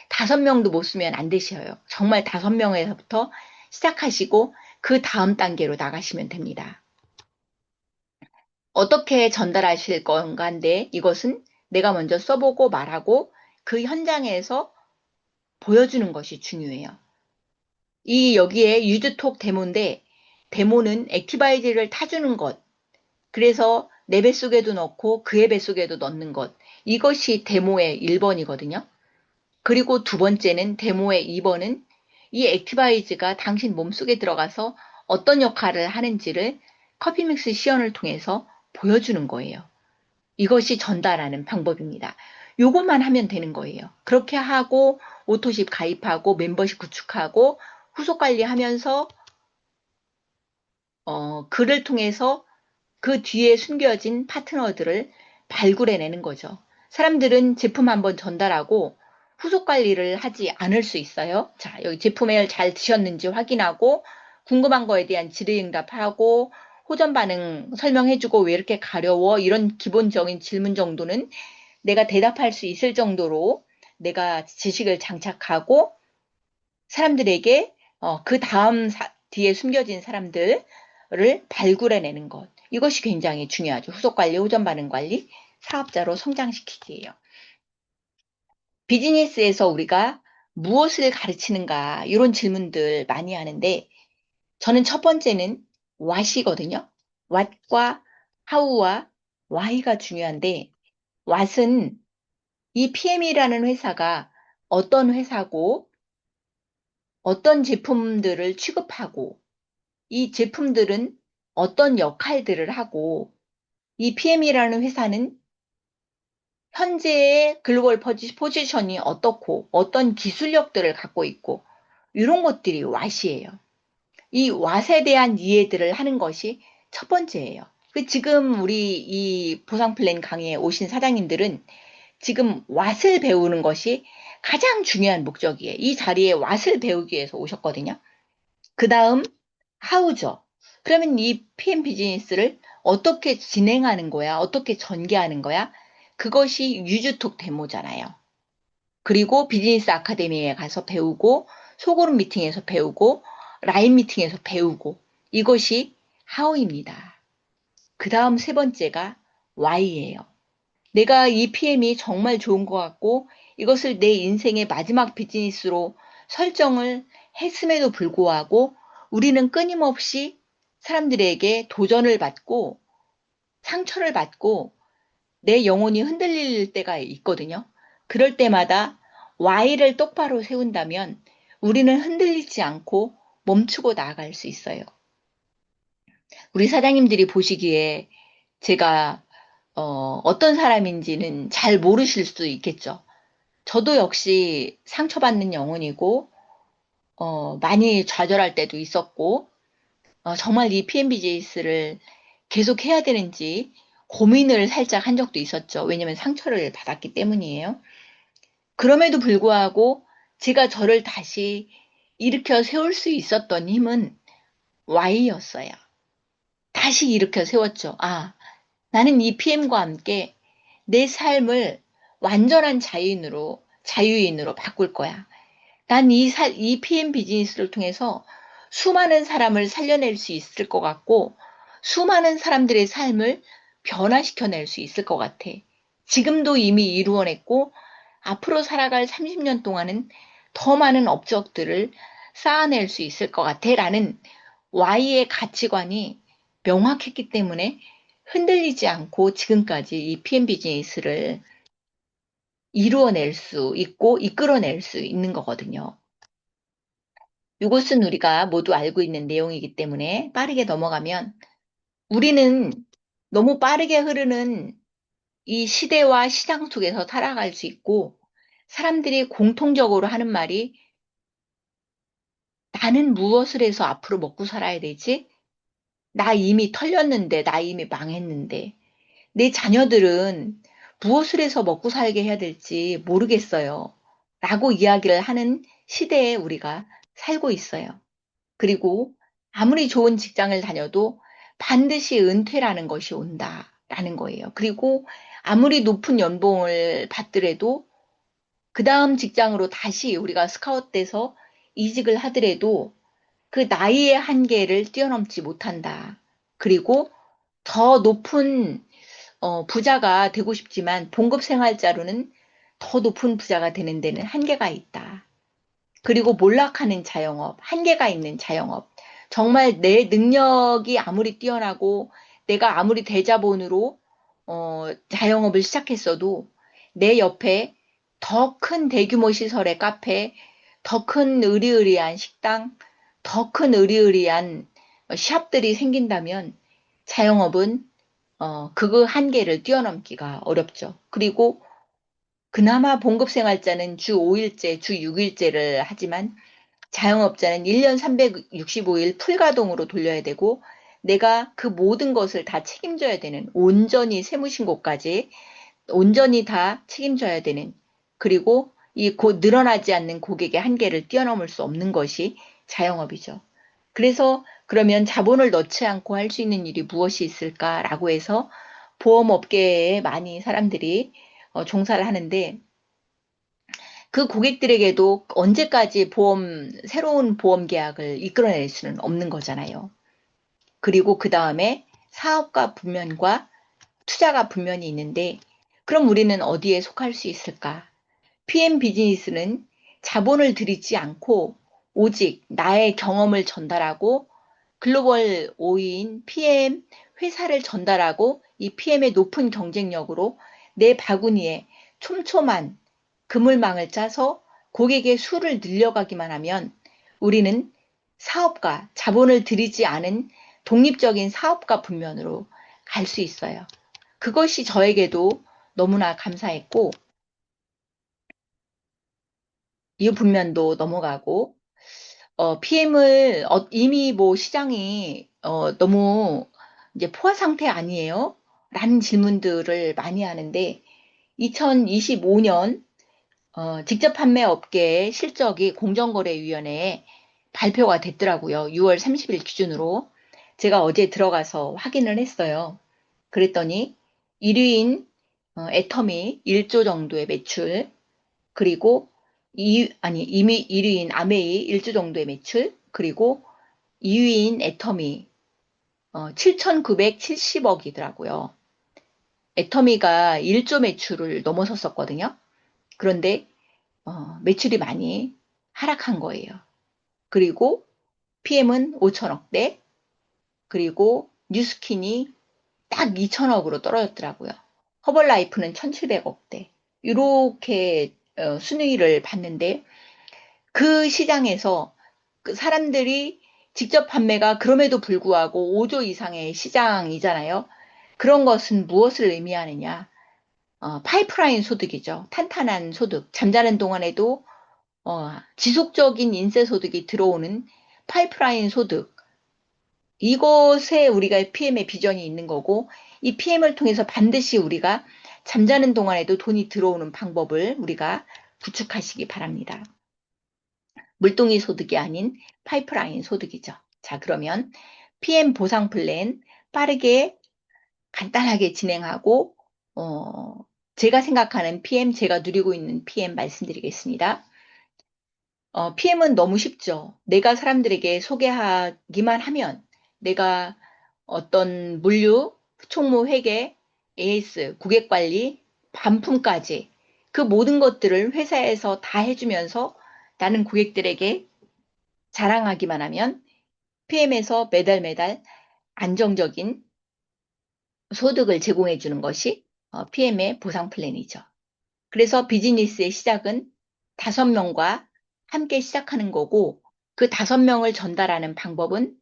5명도 못 쓰면 안 되셔요. 정말 5명에서부터 시작하시고 그 다음 단계로 나가시면 됩니다. 어떻게 전달하실 건가인데 이것은 내가 먼저 써보고 말하고 그 현장에서 보여주는 것이 중요해요. 여기에 유즈톡 데모인데 데모는 액티바이즈를 타주는 것, 그래서 내 뱃속에도 넣고 그의 뱃속에도 넣는 것. 이것이 데모의 1번이거든요. 그리고 두 번째는 데모의 2번은 이 액티바이즈가 당신 몸속에 들어가서 어떤 역할을 하는지를 커피믹스 시연을 통해서 보여주는 거예요. 이것이 전달하는 방법입니다. 요것만 하면 되는 거예요. 그렇게 하고 오토십 가입하고 멤버십 구축하고 후속 관리하면서 글을 통해서 그 뒤에 숨겨진 파트너들을 발굴해내는 거죠. 사람들은 제품 한번 전달하고 후속 관리를 하지 않을 수 있어요. 자, 여기 제품을 잘 드셨는지 확인하고 궁금한 거에 대한 질의응답하고 호전 반응 설명해주고 왜 이렇게 가려워? 이런 기본적인 질문 정도는 내가 대답할 수 있을 정도로 내가 지식을 장착하고 사람들에게 그 다음 뒤에 숨겨진 사람들을 발굴해내는 것. 이것이 굉장히 중요하죠. 후속 관리, 호전 반응 관리, 사업자로 성장시키기예요. 비즈니스에서 우리가 무엇을 가르치는가 이런 질문들 많이 하는데 저는 첫 번째는 what이거든요. what과 how와 why가 중요한데 what은 이 PM이라는 회사가 어떤 회사고 어떤 제품들을 취급하고 이 제품들은 어떤 역할들을 하고 이 PM이라는 회사는 현재의 글로벌 포지션이 어떻고 어떤 기술력들을 갖고 있고 이런 것들이 왓이에요. 이 왓에 대한 이해들을 하는 것이 첫 번째예요. 지금 우리 이 보상 플랜 강의에 오신 사장님들은 지금 왓을 배우는 것이 가장 중요한 목적이에요. 이 자리에 왓을 배우기 위해서 오셨거든요. 그 다음 how죠. 그러면 이 PM 비즈니스를 어떻게 진행하는 거야? 어떻게 전개하는 거야? 그것이 유주톡 데모잖아요. 그리고 비즈니스 아카데미에 가서 배우고, 소그룹 미팅에서 배우고, 라인 미팅에서 배우고, 이것이 how입니다. 그 다음 세 번째가 why예요. 내가 이 PM이 정말 좋은 것 같고, 이것을 내 인생의 마지막 비즈니스로 설정을 했음에도 불구하고, 우리는 끊임없이 사람들에게 도전을 받고, 상처를 받고, 내 영혼이 흔들릴 때가 있거든요. 그럴 때마다 Y를 똑바로 세운다면 우리는 흔들리지 않고 멈추고 나아갈 수 있어요. 우리 사장님들이 보시기에 제가 어떤 사람인지는 잘 모르실 수도 있겠죠. 저도 역시 상처받는 영혼이고 많이 좌절할 때도 있었고 정말 이 PMBJS를 계속 해야 되는지 고민을 살짝 한 적도 있었죠. 왜냐면 상처를 받았기 때문이에요. 그럼에도 불구하고 제가 저를 다시 일으켜 세울 수 있었던 힘은 Y였어요. 다시 일으켜 세웠죠. 아, 나는 이 PM과 함께 내 삶을 완전한 자유인으로 바꿀 거야. 난 이 PM 비즈니스를 통해서 수많은 사람을 살려낼 수 있을 것 같고, 수많은 사람들의 삶을 변화시켜낼 수 있을 것 같아. 지금도 이미 이루어냈고, 앞으로 살아갈 30년 동안은 더 많은 업적들을 쌓아낼 수 있을 것 같아. 라는 Y의 가치관이 명확했기 때문에 흔들리지 않고 지금까지 이 PM 비즈니스를 이루어낼 수 있고 이끌어낼 수 있는 거거든요. 이것은 우리가 모두 알고 있는 내용이기 때문에 빠르게 넘어가면 우리는 너무 빠르게 흐르는 이 시대와 시장 속에서 살아갈 수 있고 사람들이 공통적으로 하는 말이 나는 무엇을 해서 앞으로 먹고 살아야 되지? 나 이미 털렸는데, 나 이미 망했는데. 내 자녀들은 무엇을 해서 먹고 살게 해야 될지 모르겠어요. 라고 이야기를 하는 시대에 우리가 살고 있어요. 그리고 아무리 좋은 직장을 다녀도 반드시 은퇴라는 것이 온다라는 거예요. 그리고 아무리 높은 연봉을 받더라도 그 다음 직장으로 다시 우리가 스카웃돼서 이직을 하더라도 그 나이의 한계를 뛰어넘지 못한다. 그리고 더 높은 부자가 되고 싶지만 봉급 생활자로는 더 높은 부자가 되는 데는 한계가 있다. 그리고 몰락하는 자영업, 한계가 있는 자영업. 정말 내 능력이 아무리 뛰어나고 내가 아무리 대자본으로 자영업을 시작했어도 내 옆에 더 큰 대규모 시설의 카페, 더 큰 으리으리한 식당, 더 큰 으리으리한 샵들이 생긴다면 자영업은 그 한계를 뛰어넘기가 어렵죠. 그리고 그나마 봉급생활자는 주 5일제, 주 6일제를 하지만 자영업자는 1년 365일 풀가동으로 돌려야 되고 내가 그 모든 것을 다 책임져야 되는 온전히 세무신고까지 온전히 다 책임져야 되는 그리고 이 곧 늘어나지 않는 고객의 한계를 뛰어넘을 수 없는 것이 자영업이죠. 그래서 그러면 자본을 넣지 않고 할 수 있는 일이 무엇이 있을까라고 해서 보험업계에 많이 사람들이 종사를 하는데 그 고객들에게도 언제까지 새로운 보험 계약을 이끌어낼 수는 없는 거잖아요. 그리고 그 다음에 사업가 분면과 투자가 분면이 있는데 그럼 우리는 어디에 속할 수 있을까? PM 비즈니스는 자본을 들이지 않고 오직 나의 경험을 전달하고 글로벌 5위인 PM 회사를 전달하고 이 PM의 높은 경쟁력으로 내 바구니에 촘촘한 그물망을 짜서 고객의 수를 늘려가기만 하면 우리는 사업가, 자본을 들이지 않은 독립적인 사업가 분면으로 갈 수 있어요. 그것이 저에게도 너무나 감사했고 이 분면도 넘어가고 PM을 이미 뭐 시장이 너무 이제 포화 상태 아니에요? 라는 질문들을 많이 하는데 2025년 직접 판매 업계의 실적이 공정거래위원회에 발표가 됐더라고요. 6월 30일 기준으로. 제가 어제 들어가서 확인을 했어요. 그랬더니 1위인 애터미 1조 정도의 매출, 그리고 이미 1위인 아메이 1조 정도의 매출, 그리고 2위인 애터미 7,970억이더라고요. 애터미가 1조 매출을 넘어섰었거든요. 그런데 매출이 많이 하락한 거예요. 그리고 PM은 5천억대, 그리고 뉴스킨이 딱 2천억으로 떨어졌더라고요. 허벌라이프는 1,700억대. 이렇게 순위를 봤는데 그 시장에서 그 사람들이 직접 판매가 그럼에도 불구하고 5조 이상의 시장이잖아요. 그런 것은 무엇을 의미하느냐? 파이프라인 소득이죠. 탄탄한 소득. 잠자는 동안에도 지속적인 인세 소득이 들어오는 파이프라인 소득. 이것에 우리가 PM의 비전이 있는 거고, 이 PM을 통해서 반드시 우리가 잠자는 동안에도 돈이 들어오는 방법을 우리가 구축하시기 바랍니다. 물동이 소득이 아닌 파이프라인 소득이죠. 자, 그러면 PM 보상 플랜 빠르게 간단하게 진행하고, 제가 생각하는 PM, 제가 누리고 있는 PM 말씀드리겠습니다. PM은 너무 쉽죠. 내가 사람들에게 소개하기만 하면 내가 어떤 물류, 총무 회계, AS, 고객관리, 반품까지 그 모든 것들을 회사에서 다 해주면서 나는 고객들에게 자랑하기만 하면 PM에서 매달 매달 안정적인 소득을 제공해 주는 것이 PM의 보상 플랜이죠. 그래서 비즈니스의 시작은 5명과 함께 시작하는 거고 그 5명을 전달하는 방법은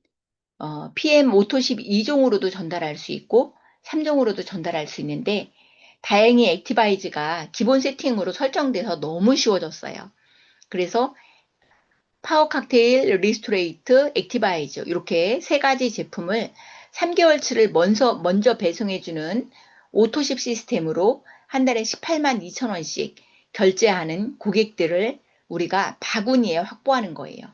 PM 오토십 2종으로도 전달할 수 있고 3종으로도 전달할 수 있는데 다행히 액티바이즈가 기본 세팅으로 설정돼서 너무 쉬워졌어요. 그래서 파워 칵테일, 리스토레이트, 액티바이즈 이렇게 세 가지 제품을 3개월치를 먼저 배송해주는 오토십 시스템으로 한 달에 18만 2천 원씩 결제하는 고객들을 우리가 바구니에 확보하는 거예요.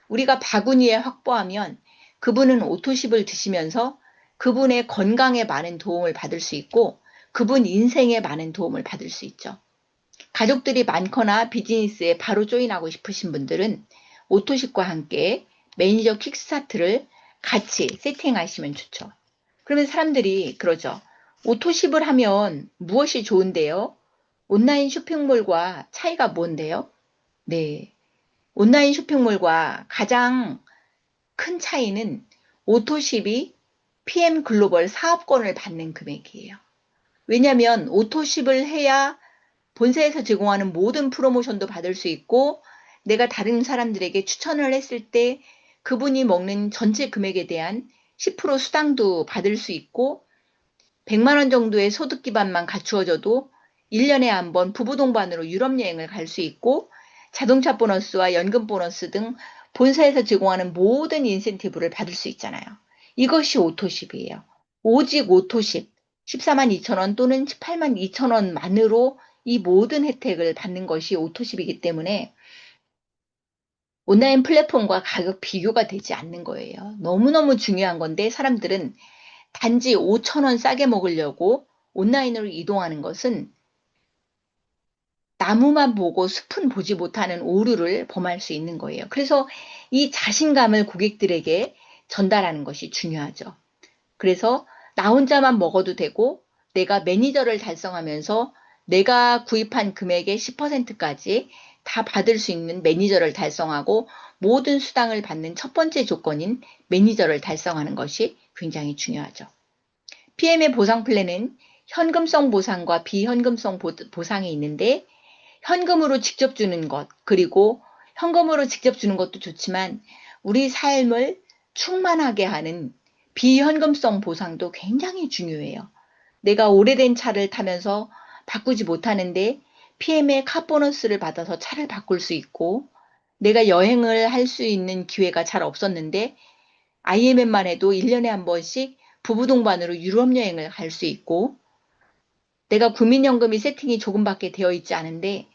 우리가 바구니에 확보하면 그분은 오토십을 드시면서 그분의 건강에 많은 도움을 받을 수 있고 그분 인생에 많은 도움을 받을 수 있죠. 가족들이 많거나 비즈니스에 바로 조인하고 싶으신 분들은 오토십과 함께 매니저 킥스타트를 같이 세팅하시면 좋죠. 그러면 사람들이 그러죠. 오토십을 하면 무엇이 좋은데요? 온라인 쇼핑몰과 차이가 뭔데요? 네. 온라인 쇼핑몰과 가장 큰 차이는 오토십이 PM 글로벌 사업권을 받는 금액이에요. 왜냐하면 오토십을 해야 본사에서 제공하는 모든 프로모션도 받을 수 있고 내가 다른 사람들에게 추천을 했을 때 그분이 먹는 전체 금액에 대한 10% 수당도 받을 수 있고 100만 원 정도의 소득 기반만 갖추어져도 1년에 한 번 부부 동반으로 유럽 여행을 갈 수 있고 자동차 보너스와 연금 보너스 등 본사에서 제공하는 모든 인센티브를 받을 수 있잖아요. 이것이 오토십이에요. 오직 오토십 14만 2천 원 또는 18만 2천 원만으로 이 모든 혜택을 받는 것이 오토십이기 때문에 온라인 플랫폼과 가격 비교가 되지 않는 거예요. 너무너무 중요한 건데 사람들은 단지 5천 원 싸게 먹으려고 온라인으로 이동하는 것은 나무만 보고 숲은 보지 못하는 오류를 범할 수 있는 거예요. 그래서 이 자신감을 고객들에게 전달하는 것이 중요하죠. 그래서 나 혼자만 먹어도 되고 내가 매니저를 달성하면서 내가 구입한 금액의 10%까지 다 받을 수 있는 매니저를 달성하고 모든 수당을 받는 첫 번째 조건인 매니저를 달성하는 것이 굉장히 중요하죠. PM의 보상 플랜은 현금성 보상과 비현금성 보상이 있는데 현금으로 직접 주는 것, 그리고 현금으로 직접 주는 것도 좋지만 우리 삶을 충만하게 하는 비현금성 보상도 굉장히 중요해요. 내가 오래된 차를 타면서 바꾸지 못하는데 PM의 카보너스를 받아서 차를 바꿀 수 있고 내가 여행을 할 수 있는 기회가 잘 없었는데 IMF만 해도 1년에 한 번씩 부부 동반으로 유럽 여행을 갈 수 있고 내가 국민연금이 세팅이 조금밖에 되어 있지 않은데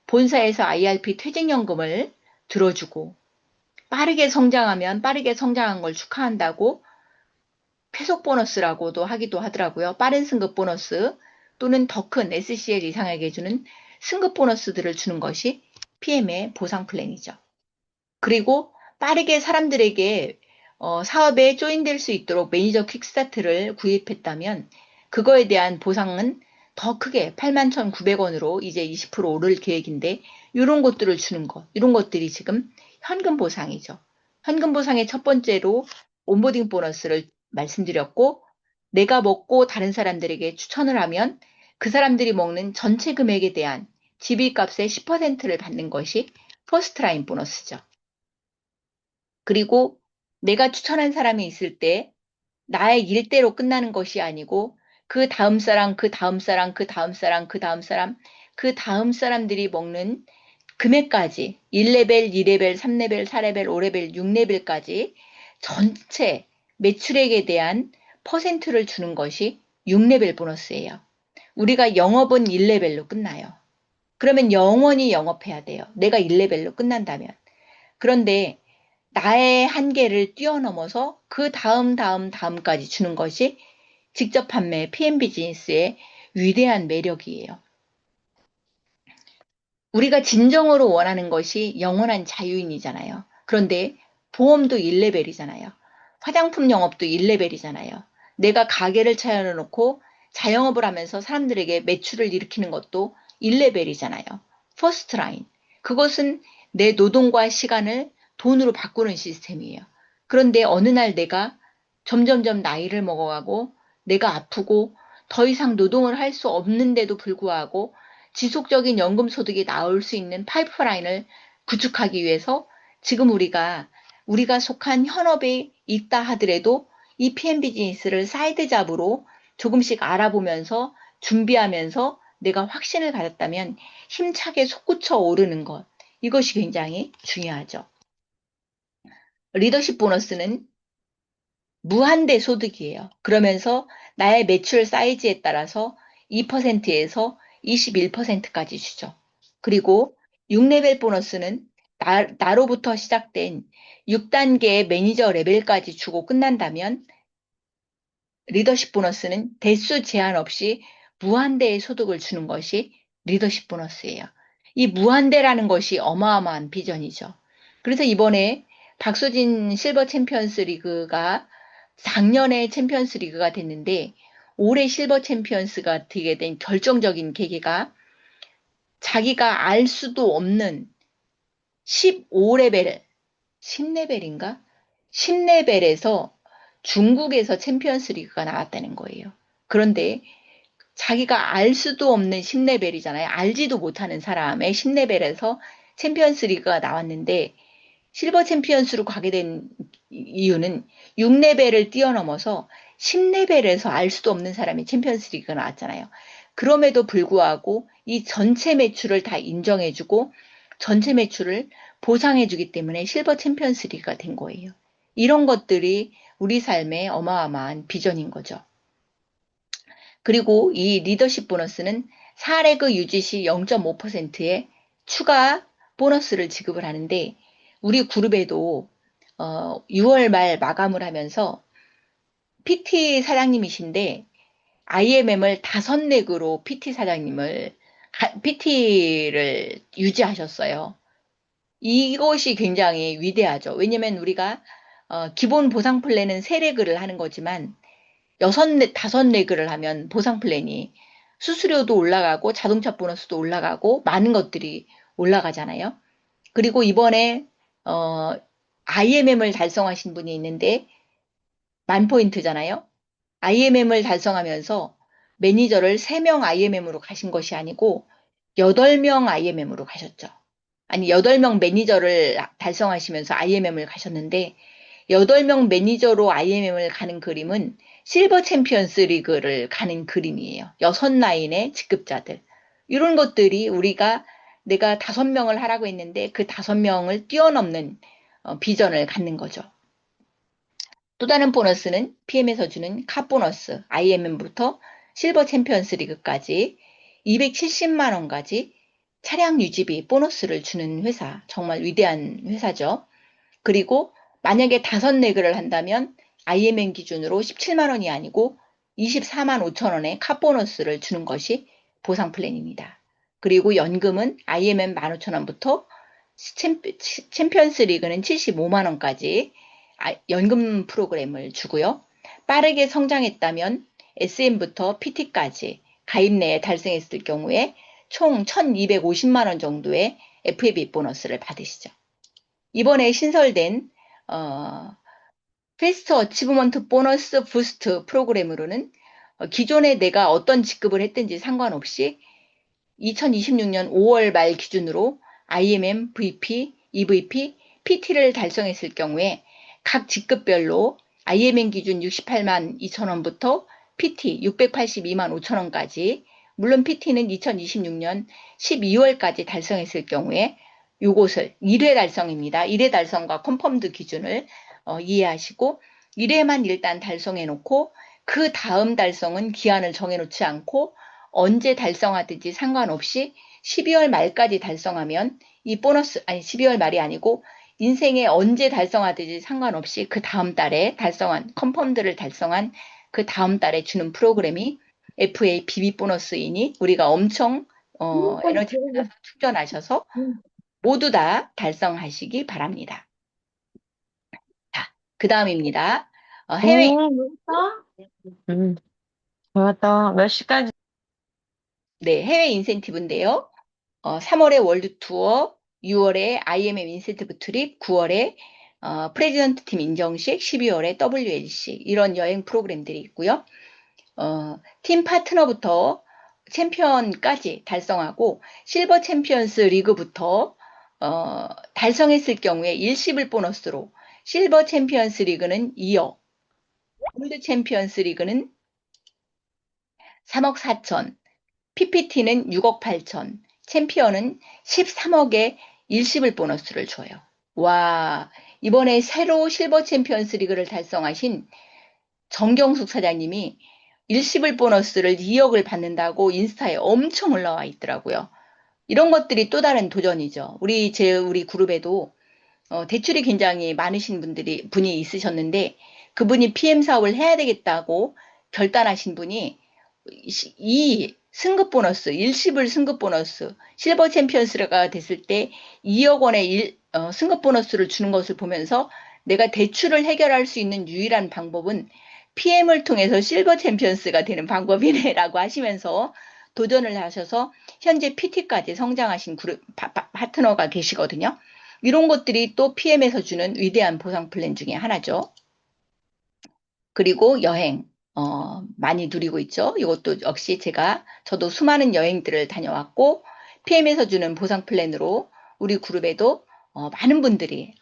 본사에서 IRP 퇴직연금을 들어주고 빠르게 성장하면 빠르게 성장한 걸 축하한다고 회속 보너스라고도 하기도 하더라고요. 빠른 승급 보너스 또는 더 큰 SCL 이상에게 주는 승급 보너스들을 주는 것이 PM의 보상 플랜이죠. 그리고 빠르게 사람들에게 사업에 조인될 수 있도록 매니저 퀵스타트를 구입했다면 그거에 대한 보상은 더 크게 81,900원으로 이제 20% 오를 계획인데 이런 것들을 주는 것, 이런 것들이 지금 현금 보상이죠. 현금 보상의 첫 번째로 온보딩 보너스를 말씀드렸고 내가 먹고 다른 사람들에게 추천을 하면 그 사람들이 먹는 전체 금액에 대한 지비값의 10%를 받는 것이 퍼스트라인 보너스죠. 그리고 내가 추천한 사람이 있을 때 나의 일대로 끝나는 것이 아니고 그 다음 사람, 그 다음 사람, 그 다음 사람, 그 다음 사람, 그 다음 사람들이 먹는 금액까지 1레벨, 2레벨, 3레벨, 4레벨, 5레벨, 6레벨까지 전체 매출액에 대한 퍼센트를 주는 것이 6레벨 보너스예요. 우리가 영업은 1레벨로 끝나요. 그러면 영원히 영업해야 돼요. 내가 1레벨로 끝난다면. 그런데 나의 한계를 뛰어넘어서 그 다음까지 주는 것이 직접 판매 PM 비즈니스의 위대한 매력이에요. 우리가 진정으로 원하는 것이 영원한 자유인이잖아요. 그런데 보험도 1레벨이잖아요. 화장품 영업도 1레벨이잖아요. 내가 가게를 차려놓고 자영업을 하면서 사람들에게 매출을 일으키는 것도 1레벨이잖아요. 퍼스트 라인. 그것은 내 노동과 시간을 돈으로 바꾸는 시스템이에요. 그런데 어느 날 내가 점점점 나이를 먹어가고 내가 아프고 더 이상 노동을 할 수 없는데도 불구하고 지속적인 연금 소득이 나올 수 있는 파이프라인을 구축하기 위해서 지금 우리가 속한 현업에 있다 하더라도 이 PM 비즈니스를 사이드 잡으로 조금씩 알아보면서 준비하면서 내가 확신을 가졌다면 힘차게 솟구쳐 오르는 것. 이것이 굉장히 중요하죠. 리더십 보너스는 무한대 소득이에요. 그러면서 나의 매출 사이즈에 따라서 2%에서 21%까지 주죠. 그리고 6레벨 보너스는 나로부터 시작된 6단계의 매니저 레벨까지 주고 끝난다면 리더십 보너스는 대수 제한 없이 무한대의 소득을 주는 것이 리더십 보너스예요. 이 무한대라는 것이 어마어마한 비전이죠. 그래서 이번에 박소진 실버 챔피언스 리그가 작년에 챔피언스 리그가 됐는데 올해 실버 챔피언스가 되게 된 결정적인 계기가 자기가 알 수도 없는 15레벨, 10레벨인가? 10레벨에서 중국에서 챔피언스 리그가 나왔다는 거예요. 그런데 자기가 알 수도 없는 10레벨이잖아요. 알지도 못하는 사람의 10레벨에서 챔피언스 리그가 나왔는데 실버 챔피언스로 가게 된 이유는 6레벨을 뛰어넘어서 10레벨에서 알 수도 없는 사람이 챔피언스 리그가 나왔잖아요. 그럼에도 불구하고 이 전체 매출을 다 인정해주고 전체 매출을 보상해주기 때문에 실버 챔피언스 리그가 된 거예요. 이런 것들이 우리 삶의 어마어마한 비전인 거죠. 그리고 이 리더십 보너스는 4레그 유지 시 0.5%의 추가 보너스를 지급을 하는데 우리 그룹에도 6월 말 마감을 하면서 PT 사장님이신데 IMM을 5렉으로 PT를 유지하셨어요. 이것이 굉장히 위대하죠. 왜냐면 우리가 기본 보상 플랜은 3레그를 하는 거지만 5레그를 하면 보상 플랜이 수수료도 올라가고 자동차 보너스도 올라가고 많은 것들이 올라가잖아요. 그리고 이번에 IMM을 달성하신 분이 있는데 10,000포인트잖아요. IMM을 달성하면서 매니저를 3명 IMM으로 가신 것이 아니고 8명 IMM으로 가셨죠. 아니 8명 매니저를 달성하시면서 IMM을 가셨는데 8명 매니저로 IMM을 가는 그림은 실버 챔피언스 리그를 가는 그림이에요. 6라인의 직급자들. 이런 것들이 우리가 내가 5명을 하라고 했는데 그 5명을 뛰어넘는 비전을 갖는 거죠. 또 다른 보너스는 PM에서 주는 카 보너스, IMM부터 실버 챔피언스 리그까지 270만 원까지 차량 유지비 보너스를 주는 회사, 정말 위대한 회사죠. 그리고 만약에 5레그를 한다면 IMM 기준으로 17만 원이 아니고 24만 5천 원의 카 보너스를 주는 것이 보상 플랜입니다. 그리고 연금은 IMM 15,000원부터 챔피언스 리그는 75만 원까지 연금 프로그램을 주고요. 빠르게 성장했다면 SM부터 PT까지 가입 내에 달성했을 경우에 총 1,250만 원 정도의 FAB 보너스를 받으시죠. 이번에 신설된 패스트 어치브먼트 보너스 부스트 프로그램으로는 기존에 내가 어떤 직급을 했든지 상관없이 2026년 5월 말 기준으로 IMM, VP, EVP, PT를 달성했을 경우에 각 직급별로 IMM 기준 68만 2천원부터 PT 682만 5천원까지, 물론 PT는 2026년 12월까지 달성했을 경우에 이것을 1회 달성입니다. 1회 달성과 컨펌드 기준을 이해하시고 1회만 일단 달성해 놓고 그 다음 달성은 기한을 정해 놓지 않고 언제 달성하든지 상관없이 12월 말까지 달성하면 이 보너스, 아니 12월 말이 아니고 인생에 언제 달성하든지 상관없이 그 다음 달에 달성한, 컨펌드를 달성한 그 다음 달에 주는 프로그램이 FA BB 보너스이니 우리가 엄청 에너지 받아서 충전하셔서 모두 다 달성하시기 바랍니다. 자, 그 다음입니다. 해외, 멋있다. 좋았다. 몇 시까지? 네, 해외 인센티브인데요. 3월에 월드 투어, 6월에 IMM 인센티브 트립, 9월에 프레지던트 팀 인정식, 12월에 WLC 이런 여행 프로그램들이 있고요. 팀 파트너부터 챔피언까지 달성하고 실버 챔피언스 리그부터 달성했을 경우에 일시불 보너스로 실버 챔피언스 리그는 2억, 골드 챔피언스 리그는 3억 4천, PPT는 6억 8천, 챔피언은 13억의 일시불 보너스를 줘요. 와, 이번에 새로 실버 챔피언스 리그를 달성하신 정경숙 사장님이 일시불 보너스를 2억을 받는다고 인스타에 엄청 올라와 있더라고요. 이런 것들이 또 다른 도전이죠. 우리 그룹에도 대출이 굉장히 많으신 분이 있으셨는데 그분이 PM 사업을 해야 되겠다고 결단하신 분이 이 승급 보너스, 일시불 승급 보너스, 실버 챔피언스가 됐을 때 2억 원의 승급 보너스를 주는 것을 보면서 내가 대출을 해결할 수 있는 유일한 방법은 PM을 통해서 실버 챔피언스가 되는 방법이네라고 하시면서 도전을 하셔서 현재 PT까지 성장하신 파트너가 계시거든요. 이런 것들이 또 PM에서 주는 위대한 보상 플랜 중에 하나죠. 그리고 여행, 많이 누리고 있죠. 이것도 역시 저도 수많은 여행들을 다녀왔고, PM에서 주는 보상 플랜으로 우리 그룹에도 많은 분들이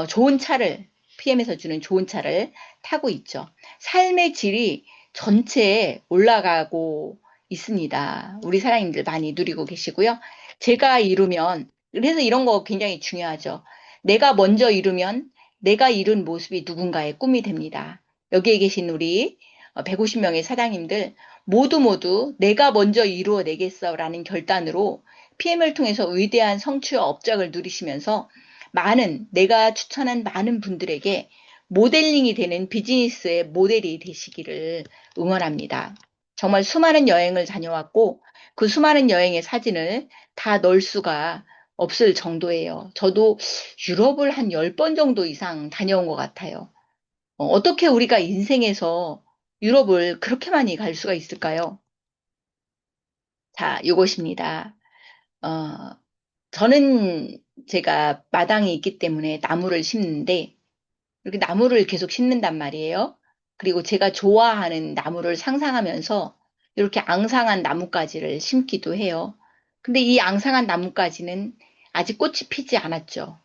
좋은 차를, PM에서 주는 좋은 차를 타고 있죠. 삶의 질이 전체에 올라가고 있습니다. 우리 사장님들 많이 누리고 계시고요. 제가 이루면, 그래서 이런 거 굉장히 중요하죠. 내가 먼저 이루면 내가 이룬 모습이 누군가의 꿈이 됩니다. 여기에 계신 우리 150명의 사장님들 모두 내가 먼저 이루어내겠어 라는 결단으로 PM을 통해서 위대한 성취와 업적을 누리시면서 내가 추천한 많은 분들에게 모델링이 되는 비즈니스의 모델이 되시기를 응원합니다. 정말 수많은 여행을 다녀왔고 그 수많은 여행의 사진을 다 넣을 수가 없을 정도예요. 저도 유럽을 한 10번 정도 이상 다녀온 것 같아요. 어떻게 우리가 인생에서 유럽을 그렇게 많이 갈 수가 있을까요? 자, 요것입니다. 어, 저는 제가 마당이 있기 때문에 나무를 심는데, 이렇게 나무를 계속 심는단 말이에요. 그리고 제가 좋아하는 나무를 상상하면서 이렇게 앙상한 나뭇가지를 심기도 해요. 근데 이 앙상한 나뭇가지는 아직 꽃이 피지 않았죠.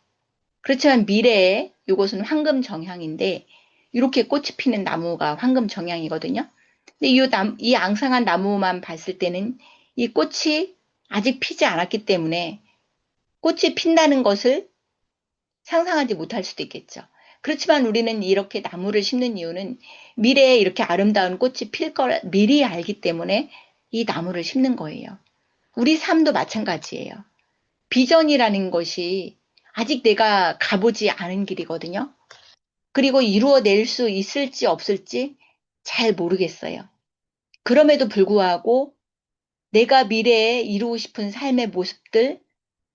그렇지만 미래에 이것은 황금 정향인데 이렇게 꽃이 피는 나무가 황금 정향이거든요. 근데 이 앙상한 나무만 봤을 때는 이 꽃이 아직 피지 않았기 때문에 꽃이 핀다는 것을 상상하지 못할 수도 있겠죠. 그렇지만 우리는 이렇게 나무를 심는 이유는 미래에 이렇게 아름다운 꽃이 필 걸 미리 알기 때문에 이 나무를 심는 거예요. 우리 삶도 마찬가지예요. 비전이라는 것이 아직 내가 가보지 않은 길이거든요. 그리고 이루어낼 수 있을지 없을지 잘 모르겠어요. 그럼에도 불구하고 내가 미래에 이루고 싶은 삶의 모습들,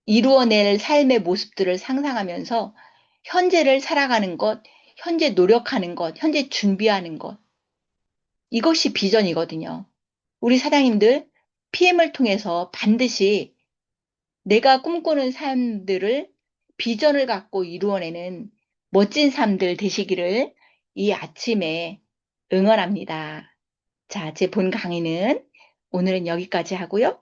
이루어낼 삶의 모습들을 상상하면서 현재를 살아가는 것, 현재 노력하는 것, 현재 준비하는 것. 이것이 비전이거든요. 우리 사장님들 PM을 통해서 반드시 내가 꿈꾸는 삶들을 비전을 갖고 이루어내는 멋진 삶들 되시기를 이 아침에 응원합니다. 자, 제 본 강의는 오늘은 여기까지 하고요.